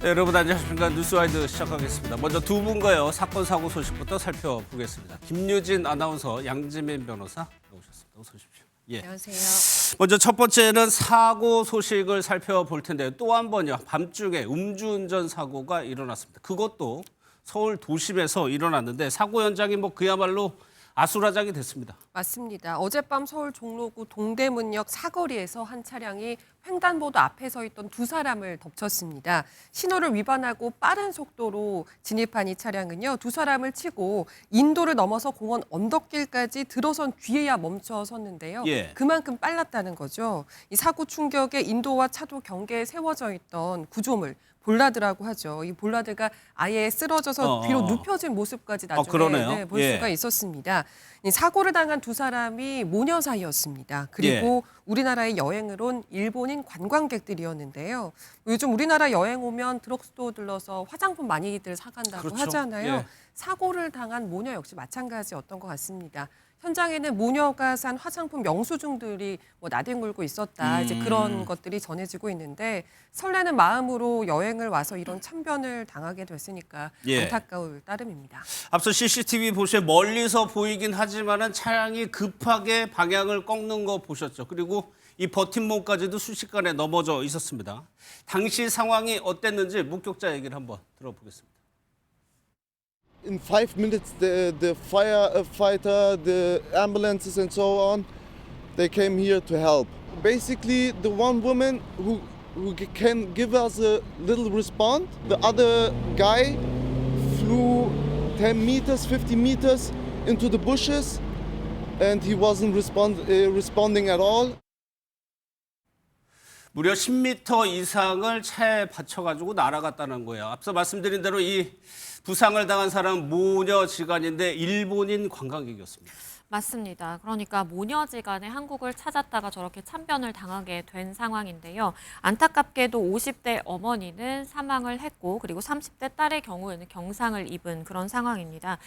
네, 여러분 안녕하십니까. 뉴스와이드 시작하겠습니다. 먼저 두 분과요. 사건 사고 소식부터 살펴보겠습니다. 김유진 아나운서, 양지민 변호사 나오셨습니다. 어서 오십시오. 예. 안녕하세요. 먼저 첫 번째는 사고 소식을 살펴볼 텐데요. 또 한 번요. 밤중에 음주운전 사고가 일어났습니다. 그것도 서울 도심에서 일어났는데 사고 현장이 그야말로 아수라장이 됐습니다. 맞습니다. 어젯밤 서울 종로구 동대문역 사거리에서 한 차량이 횡단보도 앞에 서 있던 두 사람을 덮쳤습니다. 신호를 위반하고 빠른 속도로 진입한 이 차량은요, 두 사람을 치고 인도를 넘어서 공원 언덕길까지 들어선 뒤에야 멈춰 섰는데요. 예. 그만큼 빨랐다는 거죠. 이 사고 충격에 인도와 차도 경계에 세워져 있던 구조물, 볼라드라고 하죠. 이 볼라드가 아예 쓰러져서 뒤로 눕혀진 모습까지 나중에 그러네요. 볼 예. 수가 있었습니다. 이 사고를 당한 두 사람이 모녀 사이였습니다. 그리고 우리나라에 여행을 온 일본인 관광객들이었는데요. 요즘 우리나라 여행 오면 드럭스토어 들러서 화장품 많이들 사간다고 그렇죠. 하잖아요. 예. 사고를 당한 모녀 역시 마찬가지였던 것 같습니다. 현장에는 모녀가 산 화장품 영수증들이 나뒹굴고 있었다. 이제 그런 것들이 전해지고 있는데 설레는 마음으로 여행을 와서 이런 참변을 당하게 됐으니까 예. 안타까울 따름입니다. 앞서 CCTV 보시에 멀리서 보이긴 하지만은 차량이 급하게 방향을 꺾는 거 보셨죠. 그리고 이 버팀목까지도 순식간에 넘어져 있었습니다. 당시 상황이 어땠는지 목격자 얘기를 한번 들어보겠습니다. In 5 minutes, the firefighter, the ambulances, and so on, they came here to help. Basically, the one woman who can give us a little response, the other guy flew 10 meters, 50 meters into the bushes, and he wasn't responding at all. 무려 10m 이상을 차에 받쳐가지고 날아갔다는 거예요. 앞서 말씀드린 대로 이 부상을 당한 사람은 모녀지간인데 일본인 관광객이었습니다. 맞습니다. 그러니까 모녀지간에 한국을 찾았다가 저렇게 참변을 당하게 된 상황인데요. 안타깝게도 50대 어머니는 사망을 했고 그리고 30대 딸의 경우에는 경상을 입은 그런 상황입니다.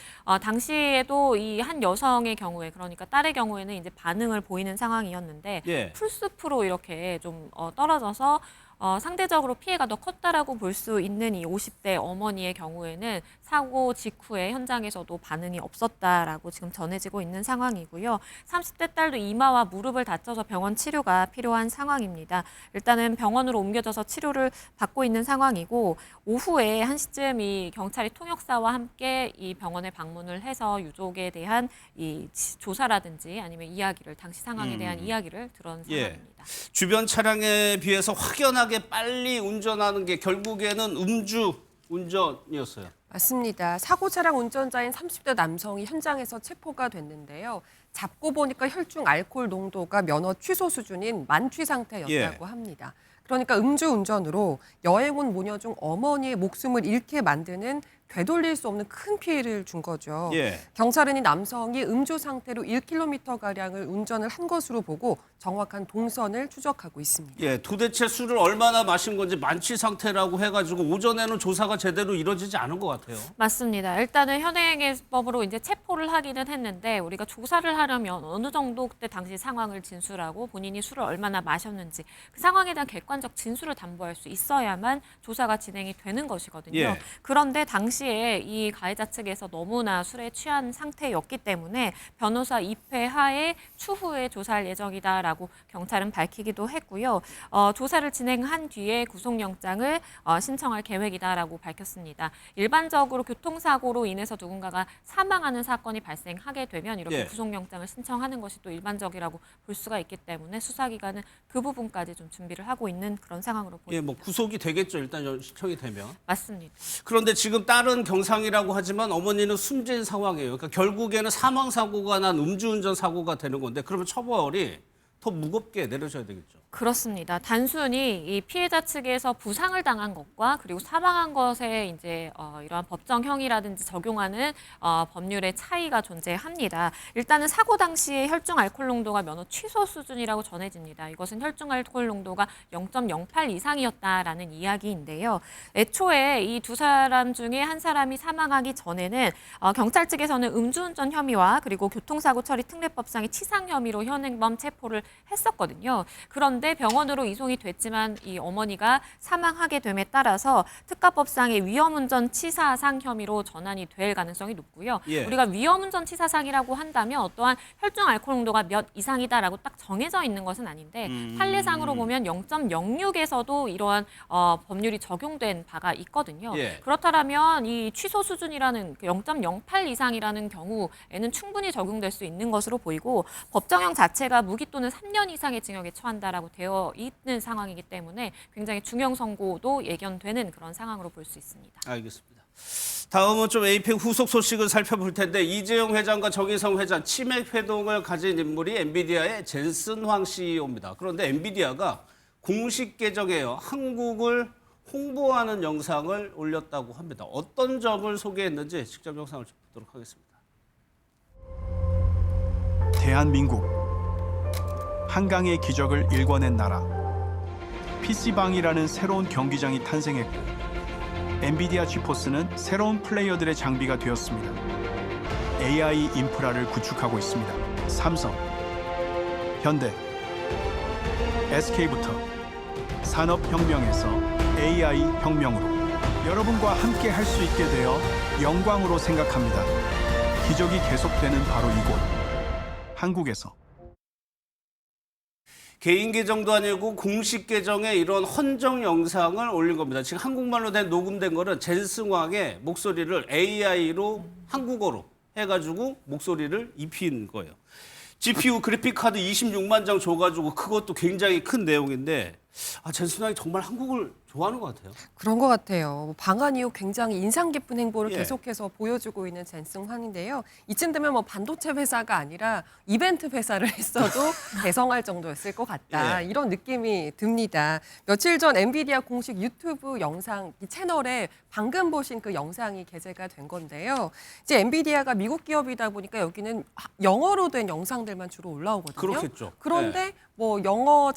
당시에도 이 한 여성의 경우에 그러니까 딸의 경우에는 이제 반응을 보이는 상황이었는데 예. 풀숲으로 이렇게 좀 떨어져서 상대적으로 피해가 더 컸다라고 볼 수 있는 이 50대 어머니의 경우에는 사고 직후에 현장에서도 반응이 없었다라고 지금 전해지고 있는 상황이고요. 30대 딸도 이마와 무릎을 다쳐서 병원 치료가 필요한 상황입니다. 일단은 병원으로 옮겨져서 치료를 받고 있는 상황이고 오후에 1시쯤 이 경찰이 통역사와 함께 이 병원에 방문을 해서 유족에 대한 이 조사라든지 아니면 이야기를 당시 상황에 대한 이야기를 들은 상황입니다. 주변 차량에 비해서 확연하게 빨리 운전하는 게 결국에는 음주 운전이었어요. 맞습니다. 사고 차량 운전자인 30대 남성이 현장에서 체포가 됐는데요. 잡고 보니까 혈중 알코올 농도가 면허 취소 수준인 만취 상태였다고 합니다. 그러니까 음주운전으로 여행 온 모녀 중 어머니의 목숨을 잃게 만드는 되돌릴 수 없는 큰 피해를 준 거죠. 예. 경찰은 이 남성이 음주 상태로 1km가량을 운전을 한 것으로 보고 정확한 동선을 추적하고 있습니다. 예, 도대체 술을 얼마나 마신 건지 만취 상태라고 해가지고 오전에는 조사가 제대로 이루어지지 않은 것 같아요. 맞습니다. 일단은 현행법으로 이제 체포를 하기는 했는데 우리가 조사를 하려면 어느 정도 그때 당시 상황을 진술하고 본인이 술을 얼마나 마셨는지 그 상황에 대한 객관적 진술을 담보할 수 있어야만 조사가 진행이 되는 것이거든요. 예. 그런데 당시에 이 가해자 측에서 너무나 술에 취한 상태였기 때문에 변호사 입회 하에 추후에 조사할 예정이다라고 경찰은 밝히기도 했고요. 조사를 진행한 뒤에 구속영장을 신청할 계획이다라고 밝혔습니다. 일반적으로 교통사고로 인해서 누군가가 사망하는 사건이 발생하게 되면 이렇게 구속영장을 신청하는 것이 또 일반적이라고 볼 수가 있기 때문에 수사기관은 그 부분까지 좀 준비를 하고 있는 그런 상황으로 보입니다. 예, 구속이 되겠죠. 일단 신청이 되면. 맞습니다. 그런데 지금 딸은 경상이라고 하지만 어머니는 숨진 상황이에요. 그러니까 결국에는 사망 사고가 난 음주운전 사고가 되는 건데 그러면 처벌이 더 무겁게 내려져야 되겠죠. 그렇습니다. 단순히 이 피해자 측에서 부상을 당한 것과 그리고 사망한 것에 이제 이러한 법정형이라든지 적용하는 법률의 차이가 존재합니다. 일단은 사고 당시에 혈중 알코올 농도가 면허 취소 수준이라고 전해집니다. 이것은 혈중 알코올 농도가 0.08 이상이었다라는 이야기인데요. 애초에 이 두 사람 중에 한 사람이 사망하기 전에는 경찰 측에서는 음주운전 혐의와 그리고 교통사고 처리 특례법상의 치상 혐의로 현행범 체포를 했었거든요. 그런데 병원으로 이송이 됐지만 이 어머니가 사망하게 됨에 따라서 특가법상의 위험운전 치사상 혐의로 전환이 될 가능성이 높고요. 예. 우리가 위험운전 치사상이라고 한다면 어떠한 혈중 알코올 농도가 몇 이상이다라고 딱 정해져 있는 것은 아닌데 판례상으로 보면 0.06에서도 이러한 법률이 적용된 바가 있거든요. 예. 그렇다면 이 취소 수준이라는 0.08 이상이라는 경우에는 충분히 적용될 수 있는 것으로 보이고 법정형 자체가 무기 또는 3년 이상의 징역에 처한다라고 되어 있는 상황이기 때문에 굉장히 중형 선고도 예견되는 그런 상황으로 볼 수 있습니다. 알겠습니다. 다음은 좀 에이펙 후속 소식을 살펴볼 텐데 이재용 회장과 정의성 회장 치맥 회동을 가진 인물이 엔비디아의 젠슨 황 CEO입니다. 그런데 엔비디아가 공식 계정에 한국을 홍보하는 영상을 올렸다고 합니다. 어떤 점을 소개했는지 직접 영상을 좀 보도록 하겠습니다. 대한민국 한강의 기적을 일궈낸 나라 PC방이라는 새로운 경기장이 탄생했고 엔비디아 지포스는 새로운 플레이어들의 장비가 되었습니다. AI 인프라를 구축하고 있습니다. 삼성, 현대, SK부터 산업혁명에서 AI 혁명으로 여러분과 함께 할 수 있게 되어 영광으로 생각합니다. 기적이 계속되는 바로 이곳, 한국에서. 개인 계정도 아니고 공식 계정에 이런 헌정 영상을 올린 겁니다. 지금 한국말로 된 녹음된 거는 젠승왕의 목소리를 AI로 한국어로 해가지고 목소리를 입힌 거예요. GPU 그래픽 카드 26만 장 줘가지고 그것도 굉장히 큰 내용인데 젠승왕이 정말 한국을 좋아하는 것 같아요. 그런 것 같아요. 방한 이후 굉장히 인상 깊은 행보를 예. 계속해서 보여주고 있는 젠승환인데요. 이쯤 되면 뭐 반도체 회사가 아니라 이벤트 회사를 했어도 대성할 정도였을 것 같다. 예. 이런 느낌이 듭니다. 며칠 전 엔비디아 공식 유튜브 영상 이 채널에 방금 보신 그 영상이 게재가 된 건데요. 이제 엔비디아가 미국 기업이다 보니까 여기는 영어로 된 영상들만 주로 올라오거든요. 그렇겠죠. 그런데 뭐 영어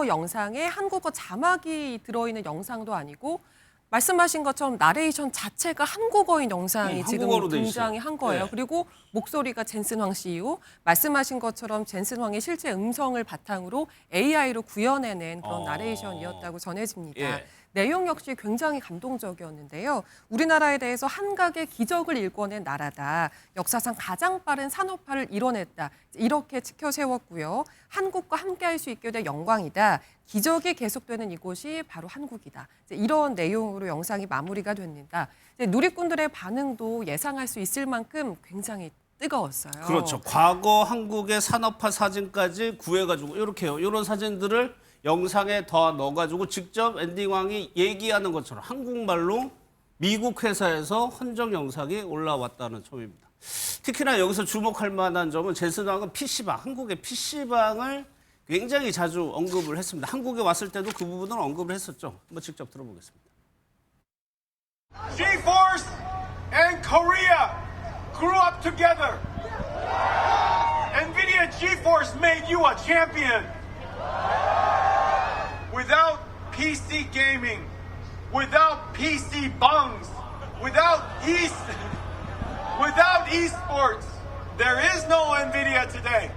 영상에 한국어 자막이 들어있는 영상도 아니고 말씀하신 것처럼 나레이션 자체가 한국어인 영상이 지금 한국어로 돼 등장이 있어요. 한 거예요. 네. 그리고 목소리가 젠슨황 CEO, 말씀하신 것처럼 젠슨황의 실제 음성을 바탕으로 AI로 구현해낸 그런 나레이션이었다고 전해집니다. 예. 내용 역시 굉장히 감동적이었는데요. 우리나라에 대해서 한각의 기적을 일궈낸 나라다. 역사상 가장 빠른 산업화를 이뤄냈다. 이렇게 지켜 세웠고요. 한국과 함께할 수 있게 된 영광이다. 기적이 계속되는 이곳이 바로 한국이다. 이런 내용으로 영상이 마무리가 됩니다. 누리꾼들의 반응도 예상할 수 있을 만큼 굉장히 뜨거웠어요. 그렇죠. 과거 한국의 산업화 사진까지 구해가지고 이렇게요. 이런 사진들을 영상에 더 넣어가지고 직접 엔딩왕이 얘기하는 것처럼 한국말로 미국 회사에서 헌정 영상이 올라왔다는 점입니다. 특히나 여기서 주목할 만한 점은 젠슨왕은 PC방, 한국의 PC방을 굉장히 자주 언급을 했습니다. 한국에 왔을 때도 그 부분을 언급을 했었죠. 한번 직접 들어보겠습니다. GeForce and Korea grew up together. NVIDIA GeForce made you a champion. Without PC gaming, without PC bungs, without esports, there is no NVIDIA today.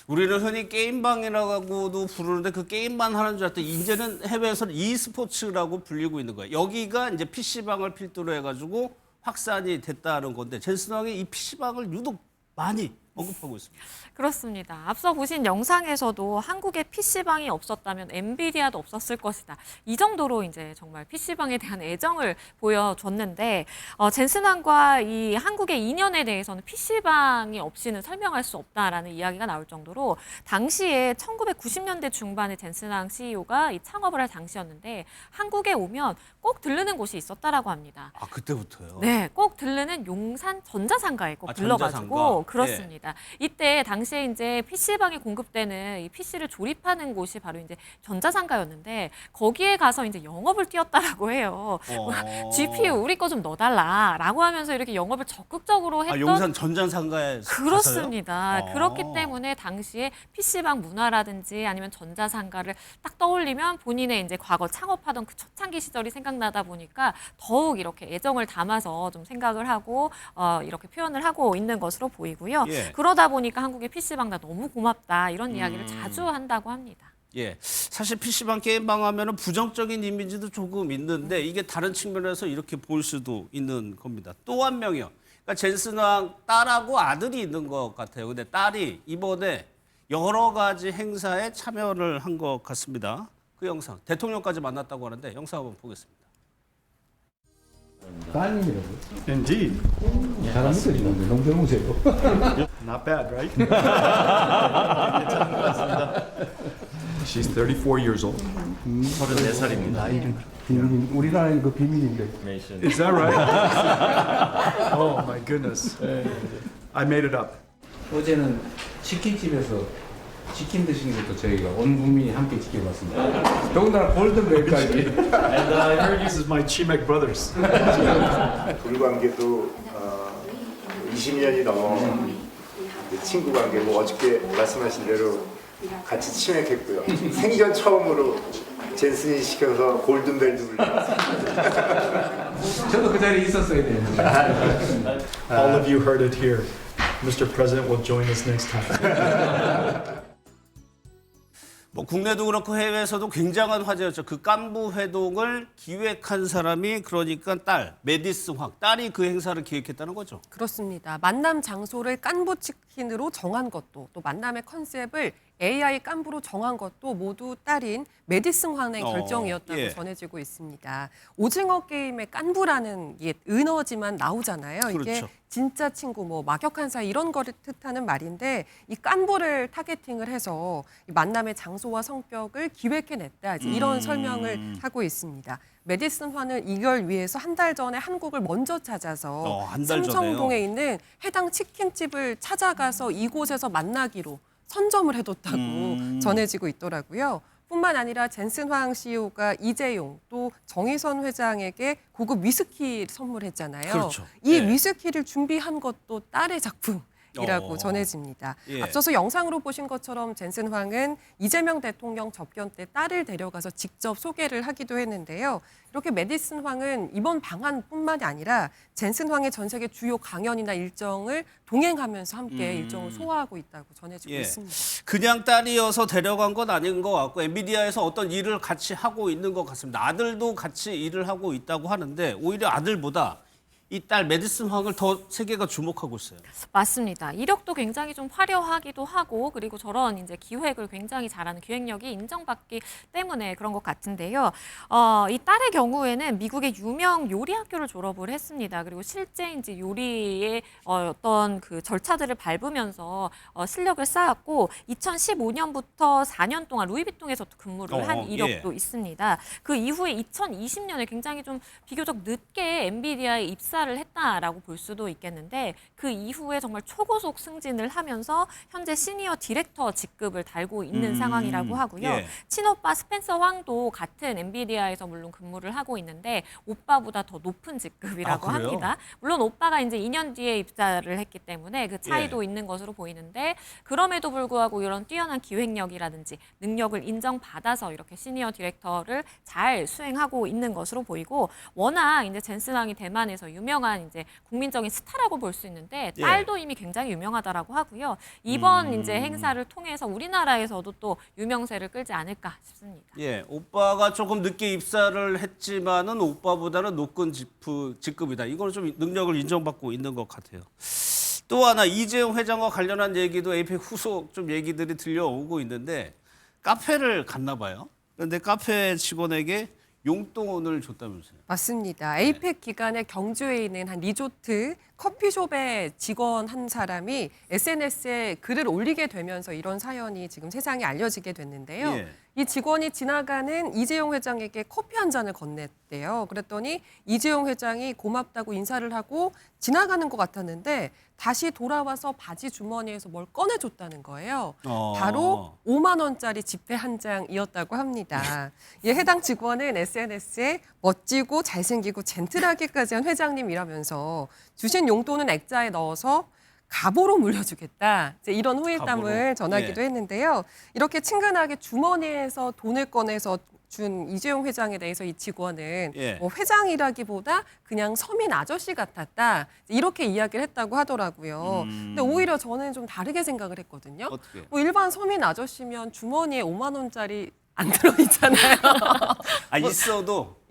우리는 흔히 게임방이라고도 부르는데 그 게임만 하는 줄 알았더니 이제는 해외에서는 e스포츠라고 불리고 있는 거예요. 여기가 이제 PC방을 필두로 해가지고 확산이 됐다는 건데 젠슨왕이 이 PC방을 유독 많이 언급하고 있습니다. 그렇습니다. 앞서 보신 영상에서도 한국에 PC방이 없었다면 엔비디아도 없었을 것이다. 이 정도로 이제 정말 PC방에 대한 애정을 보여줬는데 젠슨왕과 이 한국의 인연에 대해서는 PC방이 없이는 설명할 수 없다라는 이야기가 나올 정도로 당시에 1990년대 중반에 젠슨왕 CEO가 이 창업을 할 당시였는데 한국에 오면 꼭 들르는 곳이 있었다라고 합니다. 아 그때부터요? 네, 꼭 들르는 용산 전자상가에 꼭 불러가지고 전자상가? 그렇습니다. 이때 당시에 이제 PC방에 공급되는 이 PC를 조립하는 곳이 바로 이제 전자상가였는데 거기에 가서 이제 영업을 뛰었다라고 해요. GPU 우리 거 좀 넣어달라라고 하면서 이렇게 영업을 적극적으로 했던 용산 전자상가에 그렇습니다. 가서요? 그렇기 때문에 당시에 PC방 문화라든지 아니면 전자상가를 딱 떠올리면 본인의 이제 과거 창업하던 그 초창기 시절이 생각나다 보니까 더욱 이렇게 애정을 담아서 좀 생각을 하고 이렇게 표현을 하고 있는 것으로 보이고요. 예. 예. 그러다 보니까 한국의 PC방 나 너무 고맙다 이런 이야기를 자주 한다고 합니다. 예, 사실 PC방 게임방 하면은 부정적인 이미지도 조금 있는데 이게 다른 측면에서 이렇게 볼 수도 있는 겁니다. 또 한 명이요. 그러니까 젠슨 왕 딸하고 아들이 있는 것 같아요. 근데 딸이 이번에 여러 가지 행사에 참여를 한 것 같습니다. 그 영상, 대통령까지 만났다고 하는데 영상 한번 보겠습니다. 따님이라고. Indeed. 사람들이 있는데 너무 젊으세요. Not bad, right? She's 34 years old. 34살입니다. 비밀, 우리나라의 그 비밀인데. Is that right? Oh my goodness. I made it up. 어제는 치킨집에서 치킨 드시는 것도 저희가 온 국민이 함께 지켜봤습니다. 더군다나 골든벨까지. And I heard you is my Chimek brothers. 불관계도 20년이 넘어 친구 관계고 어저께 말씀하신 대로 같이 치맥했고요. 생전 처음으로 젠슨이 시켜서 골든벨도 울렸습니다. 저도 그 자리에 있었어야 되는데. All of you heard it here. Mr. President will join us next time. 뭐 국내도 그렇고 해외에서도 굉장한 화제였죠. 그 깐부 회동을 기획한 사람이 그러니까 딸 메디슨 황 딸이 그 행사를 기획했다는 거죠. 그렇습니다. 만남 장소를 깐부 치킨으로 정한 것도 또 만남의 컨셉을 AI 깐부로 정한 것도 모두 딸인 메디슨 황의 결정이었다고 예. 전해지고 있습니다. 오징어 게임의 깐부라는 옛 은어지만 나오잖아요. 이게 그렇죠. 진짜 친구, 뭐 막역한 사이 이런 거를 뜻하는 말인데 이 깐부를 타겟팅을 해서 이 만남의 장소와 성격을 기획해냈다. 이제 이런 설명을 하고 있습니다. 메디슨 화는 이걸 위해서 한 달 전에 한국을 먼저 찾아서 한달 삼청동에 전에요? 있는 해당 치킨집을 찾아가서 이곳에서 만나기로 선점을 해뒀다고 전해지고 있더라고요. 뿐만 아니라 젠슨 황 CEO가 이재용 또 정의선 회장에게 고급 위스키 선물했잖아요. 그렇죠. 이 예. 위스키를 준비한 것도 딸의 작품이라고 어. 전해집니다. 예. 앞서서 영상으로 보신 것처럼 젠슨 황은 이재명 대통령 접견 때 딸을 데려가서 직접 소개를 하기도 했는데요. 이렇게 메디슨 황은 이번 방한뿐만이 아니라 젠슨 황의 전 세계 주요 강연이나 일정을 동행하면서 함께 일정을 소화하고 있다고 전해지고 예. 있습니다. 그냥 딸이어서 데려간 건 아닌 것 같고 엔비디아에서 어떤 일을 같이 하고 있는 것 같습니다. 아들도 같이 일을 하고 있다고 하는데 오히려 아들보다 이 딸 메디슨 황을 더 세계가 주목하고 있어요. 맞습니다. 이력도 굉장히 좀 화려하기도 하고 그리고 저런 이제 기획을 굉장히 잘하는 기획력이 인정받기 때문에 그런 것 같은데요. 이 딸의 경우에는 미국의 유명 요리 학교를 졸업을 했습니다. 그리고 실제 이제 요리의 어떤 그 절차들을 밟으면서 실력을 쌓았고 2015년부터 4년 동안 루이비통에서도 근무를 한 이력도 있습니다. 그 이후에 2020년에 굉장히 좀 비교적 늦게 엔비디아에 입사를 했다라고 볼 수도 있겠는데 그 이후에 정말 초고속 승진을 하면서 현재 시니어 디렉터 직급을 달고 있는 상황이라고 하고요. 예. 친오빠 스펜서 황도 같은 엔비디아에서 물론 근무를 하고 있는데 오빠보다 더 높은 직급이라고 아, 그래요? 합니다. 물론 오빠가 이제 2년 뒤에 입사를 했기 때문에 그 차이도 있는 것으로 보이는데 그럼에도 불구하고 이런 뛰어난 기획력이라든지 능력을 인정받아서 이렇게 시니어 디렉터를 잘 수행하고 있는 것으로 보이고 워낙 이제 젠슨 황이 대만에서 유명한 이제 국민적인 스타라고 볼 수 있는데 딸도 이미 굉장히 유명하다라고 하고요. 이번 이제 행사를 통해서 우리나라에서도 또 유명세를 끌지 않을까 싶습니다. 예, 오빠가 조금 늦게 입사를 했지만은 오빠보다는 높은 직급이다. 이거는 좀 능력을 인정받고 있는 것 같아요. 또 하나 이재용 회장과 관련한 얘기도 에이펙 후속 좀 얘기들이 들려오고 있는데 카페를 갔나 봐요. 그런데 카페 직원에게 용돈을 줬다면서요. 맞습니다. 에이펙 기간에 경주에 있는 한 리조트 커피숍의 직원 한 사람이 SNS에 글을 올리게 되면서 이런 사연이 지금 세상에 알려지게 됐는데요. 예. 이 직원이 지나가는 이재용 회장에게 커피 한 잔을 건넸대요. 그랬더니 이재용 회장이 고맙다고 인사를 하고 지나가는 것 같았는데 다시 돌아와서 바지 주머니에서 뭘 꺼내줬다는 거예요. 바로 5만 원짜리 지폐 한 장이었다고 합니다. 이 해당 직원은 SNS에 멋지고 잘생기고 젠틀하게까지 한 회장님이라면서 주신 용돈은 액자에 넣어서 갑오로 물려주겠다. 이제 이런 후일담을 갑오로. 전하기도 했는데요. 이렇게 친근하게 주머니에서 돈을 꺼내서 준 이재용 회장에 대해서 이 직원은 예. 뭐 회장이라기보다 그냥 서민 아저씨 같았다 이렇게 이야기를 했다고 하더라고요. 근데 오히려 저는 좀 다르게 생각을 했거든요. 어떻게? 뭐 일반 서민 아저씨면 주머니에 5만 원짜리 안 들어있잖아요.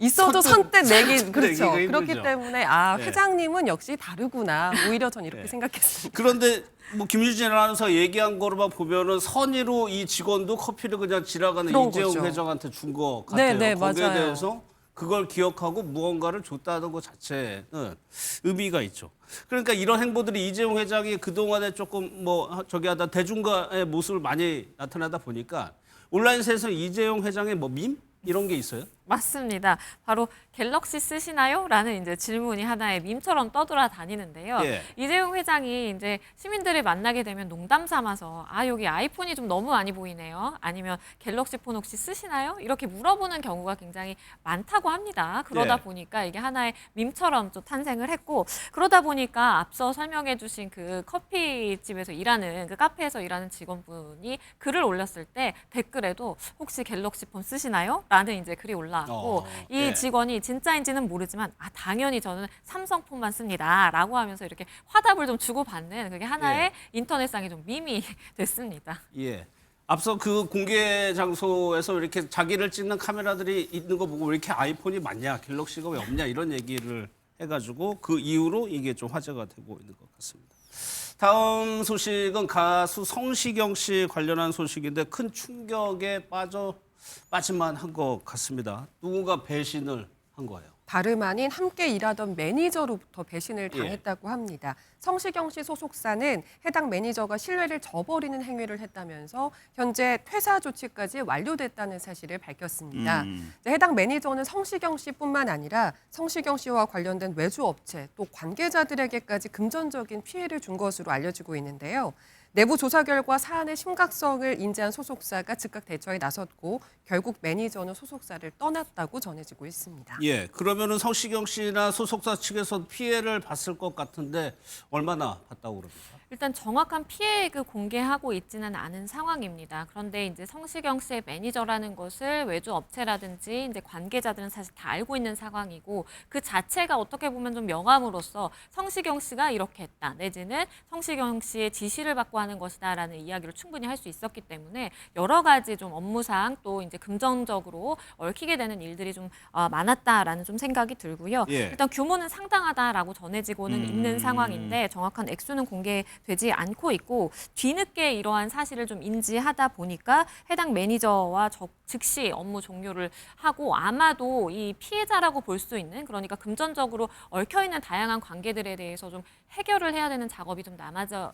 있어도 선뜻 내기 그렇죠. 내기가 그렇기 힘들죠. 때문에 네. 회장님은 역시 다르구나. 오히려 전 이렇게 네. 생각했습니다. 그런데 뭐 김유진 아나운서 얘기한 거로만 보면은 선의로 이 직원도 커피를 그냥 지나가는 그런 이재용 거죠. 회장한테 준 거 같아요. 네, 거기에 맞아요. 대해서 그걸 기억하고 무언가를 줬다는 것 자체는 의미가 있죠. 그러니까 이런 행보들이 이재용 회장이 그동안에 조금 뭐 저기 하다 대중과의 모습을 많이 나타나다 보니까 온라인에서 이재용 회장의 뭐 밈? 이런 게 있어요? 맞습니다. 바로 갤럭시 쓰시나요? 라는 이제 질문이 하나의 밈처럼 떠돌아다니는데요. 예. 이재용 회장이 이제 시민들을 만나게 되면 농담 삼아서 여기 아이폰이 좀 너무 많이 보이네요. 아니면 갤럭시 폰 혹시 쓰시나요? 이렇게 물어보는 경우가 굉장히 많다고 합니다. 그러다 예. 보니까 이게 하나의 밈처럼 좀 탄생을 했고 그러다 보니까 앞서 설명해 주신 그 커피집에서 일하는 그 카페에서 일하는 직원분이 글을 올렸을 때 댓글에도 혹시 갤럭시 폰 쓰시나요? 라는 이제 글이 올라왔고 이 예. 직원이 진짜인지는 모르지만 당연히 저는 삼성폰만 씁니다 라고 하면서 이렇게 화답을 좀 주고받는 그게 하나의 예. 인터넷상의 좀 밈이 됐습니다. 예. 앞서 그 공개 장소에서 이렇게 자기를 찍는 카메라들이 있는 거 보고 왜 이렇게 아이폰이 많냐, 갤럭시가 왜 없냐 이런 얘기를 해가지고 그 이후로 이게 좀 화제가 되고 있는 것 같습니다. 다음 소식은 가수 성시경 씨 관련한 소식인데 큰 충격에 빠질만 한 것 같습니다. 누군가 배신을 한 거예요. 다름 아닌 함께 일하던 매니저로부터 배신을 당했다고 합니다. 성시경 씨 소속사는 해당 매니저가 신뢰를 저버리는 행위를 했다면서 현재 퇴사 조치까지 완료됐다는 사실을 밝혔습니다. 해당 매니저는 성시경 씨뿐만 아니라 성시경 씨와 관련된 외주 업체 또 관계자들에게까지 금전적인 피해를 준 것으로 알려지고 있는데요. 내부 조사 결과 사안의 심각성을 인지한 소속사가 즉각 대처에 나섰고 결국 매니저는 소속사를 떠났다고 전해지고 있습니다. 예, 그러면은 성시경 씨나 소속사 측에서 피해를 봤을 것 같은데 얼마나 봤다고 그럽니까? 일단 정확한 피해액을 공개하고 있지는 않은 상황입니다. 그런데 이제 성시경 씨의 매니저라는 것을 외주 업체라든지 이제 관계자들은 사실 다 알고 있는 상황이고 그 자체가 어떻게 보면 좀 명함으로써 성시경 씨가 이렇게 했다 내지는 성시경 씨의 지시를 받고 하는 것이다라는 이야기를 충분히 할 수 있었기 때문에 여러 가지 좀 업무상 또 이제 금전적으로 얽히게 되는 일들이 좀 많았다라는 좀 생각이 들고요. 예. 일단 규모는 상당하다라고 전해지고는 있는 상황인데 정확한 액수는 공개되지 않고 있고 뒤늦게 이러한 사실을 좀 인지하다 보니까 해당 매니저와 즉시 업무 종료를 하고 아마도 이 피해자라고 볼 수 있는 그러니까 금전적으로 얽혀있는 다양한 관계들에 대해서 좀 해결을 해야 되는 작업이 좀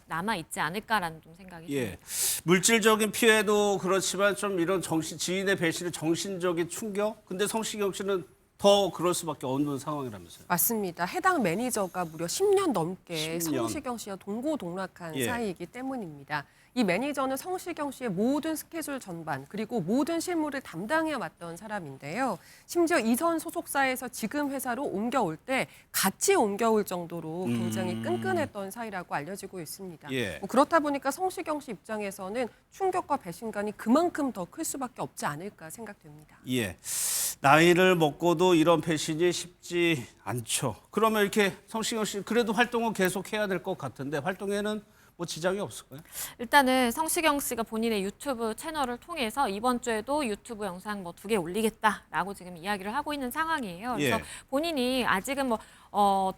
남아있지 않을까라는 좀 생각이 듭니다. 예, 물질적인 피해도 그렇지만 좀 이런 지인의 배신의 정신적인 충격? 근데 성시경 씨는 더 그럴 수밖에 없는 상황이라면서요. 맞습니다. 해당 매니저가 무려 10년 넘게 10년. 성시경 씨와 동고동락한 예. 사이이기 때문입니다. 이 매니저는 성시경 씨의 모든 스케줄 전반 그리고 모든 실무를 담당해 왔던 사람인데요. 심지어 이전 소속사에서 지금 회사로 옮겨올 때 같이 옮겨올 정도로 굉장히 끈끈했던 사이라고 알려지고 있습니다. 예. 뭐 그렇다 보니까 성시경 씨 입장에서는 충격과 배신감이 그만큼 더 클 수밖에 없지 않을까 생각됩니다. 예, 나이를 먹고도 이런 배신이 쉽지 않죠. 그러면 이렇게 성시경 씨 그래도 활동은 계속 해야 될 것 같은데 활동에는 뭐 지장이 없을까요? 일단은 성시경 씨가 본인의 유튜브 채널을 통해서 이번 주에도 유튜브 영상 뭐 2개 올리겠다라고 지금 이야기를 하고 있는 상황이에요. 그래서 예. 본인이 아직은 뭐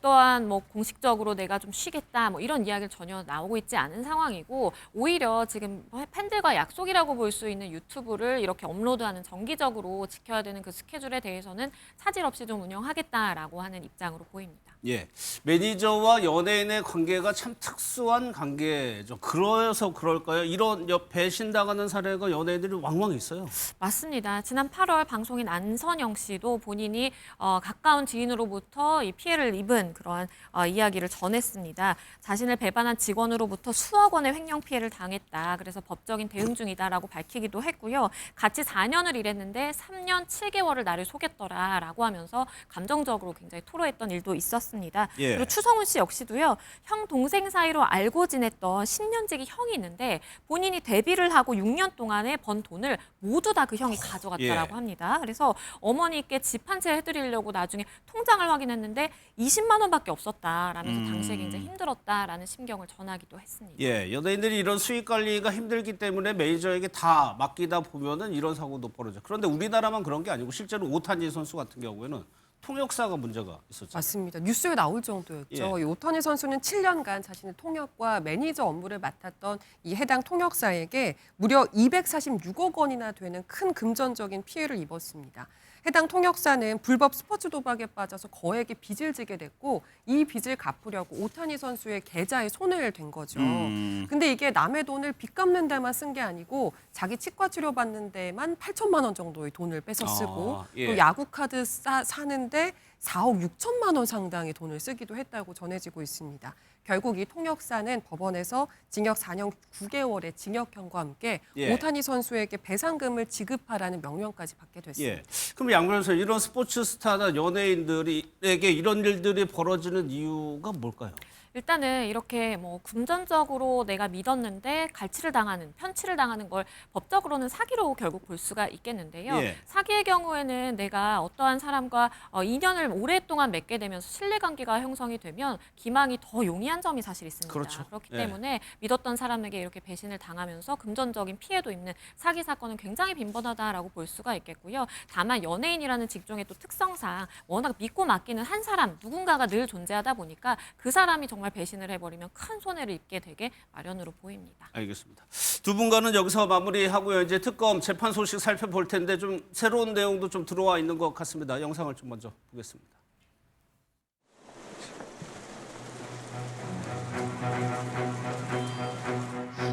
또한 뭐 공식적으로 내가 좀 쉬겠다 뭐 이런 이야기를 전혀 나오고 있지 않은 상황이고 오히려 지금 팬들과 약속이라고 볼 수 있는 유튜브를 이렇게 업로드하는 정기적으로 지켜야 되는 그 스케줄에 대해서는 차질 없이 좀 운영하겠다라고 하는 입장으로 보입니다. 예, 매니저와 연예인의 관계가 참 특수한 관계죠. 그래서 그럴까요? 이런 배신당하는 사례가 연예인들이 왕왕 있어요. 맞습니다. 지난 8월 방송인 안선영 씨도 본인이 가까운 지인으로부터 이 피해를 상처를 입은 그러한 이야기를 전했습니다. 자신을 배반한 직원으로부터 수억 원의 횡령 피해를 당했다. 그래서 법적인 대응 중이다라고 밝히기도 했고요. 같이 4년을 일했는데 3년 7개월을 나를 속였더라라고 하면서 감정적으로 굉장히 토로했던 일도 있었습니다. 예. 그리고 추성훈 씨 역시도요. 형 동생 사이로 알고 지냈던 10년지기 형이 있는데 본인이 데뷔를 하고 6년 동안에 번 돈을 모두 다 그 형이 가져갔다라고 예. 합니다. 그래서 어머니께 집 한 채 해드리려고 나중에 통장을 확인했는데 20만 원밖에 없었다라면서 당시에 굉장히 힘들었다라는 심경을 전하기도 했습니다. 예, 연예인들이 이런 수익 관리가 힘들기 때문에 매니저에게 다 맡기다 보면은 이런 사고도 벌어져. 그런데 우리나라만 그런 게 아니고 실제로 오타니 선수 같은 경우에는 통역사가 문제가 있었죠. 맞습니다. 뉴스에 나올 정도였죠. 이 오타니 선수는 7년간 자신의 통역과 매니저 업무를 맡았던 이 해당 통역사에게 무려 246억 원이나 되는 큰 금전적인 피해를 입었습니다. 해당 통역사는 불법 스포츠 도박에 빠져서 거액의 빚을 지게 됐고 이 빚을 갚으려고 오타니 선수의 계좌에 손을 댄 거죠. 근데 이게 남의 돈을 빚 갚는 데만 쓴 게 아니고 자기 치과 치료 받는 데만 8천만 원 정도의 돈을 뺏어 쓰고 예. 또 야구 카드 사는데 4억 6천만 원 상당의 돈을 쓰기도 했다고 전해지고 있습니다. 결국 이 통역사는 법원에서 징역 4년 9개월의 징역형과 함께 예. 오타니 선수에게 배상금을 지급하라는 명령까지 받게 됐습니다. 예. 그럼 양 변호사 이런 스포츠 스타나 연예인들에게 이런 일들이 벌어지는 이유가 뭘까요? 일단은 이렇게 뭐 금전적으로 내가 믿었는데 갈치를 당하는, 편취를 당하는 걸 법적으로는 사기로 결국 볼 수가 있겠는데요. 예. 사기의 경우에는 내가 어떠한 사람과 인연을 오랫동안 맺게 되면서 신뢰관계가 형성이 되면 기망이 더 용이한 점이 사실 있습니다. 그렇죠. 그렇기 예. 때문에 믿었던 사람에게 이렇게 배신을 당하면서 금전적인 피해도 입는 사기 사건은 굉장히 빈번하다라고 볼 수가 있겠고요. 다만 연예인이라는 직종의 또 특성상 워낙 믿고 맡기는 한 사람, 누군가가 늘 존재하다 보니까 그 사람이 정말 배신을 해버리면 큰 손해를 입게 되게 마련으로 보입니다. 알겠습니다. 두 분과는 여기서 마무리하고요. 이제 특검 재판 소식 살펴볼 텐데 좀 새로운 내용도 좀 들어와 있는 것 같습니다. 영상을 좀 먼저 보겠습니다.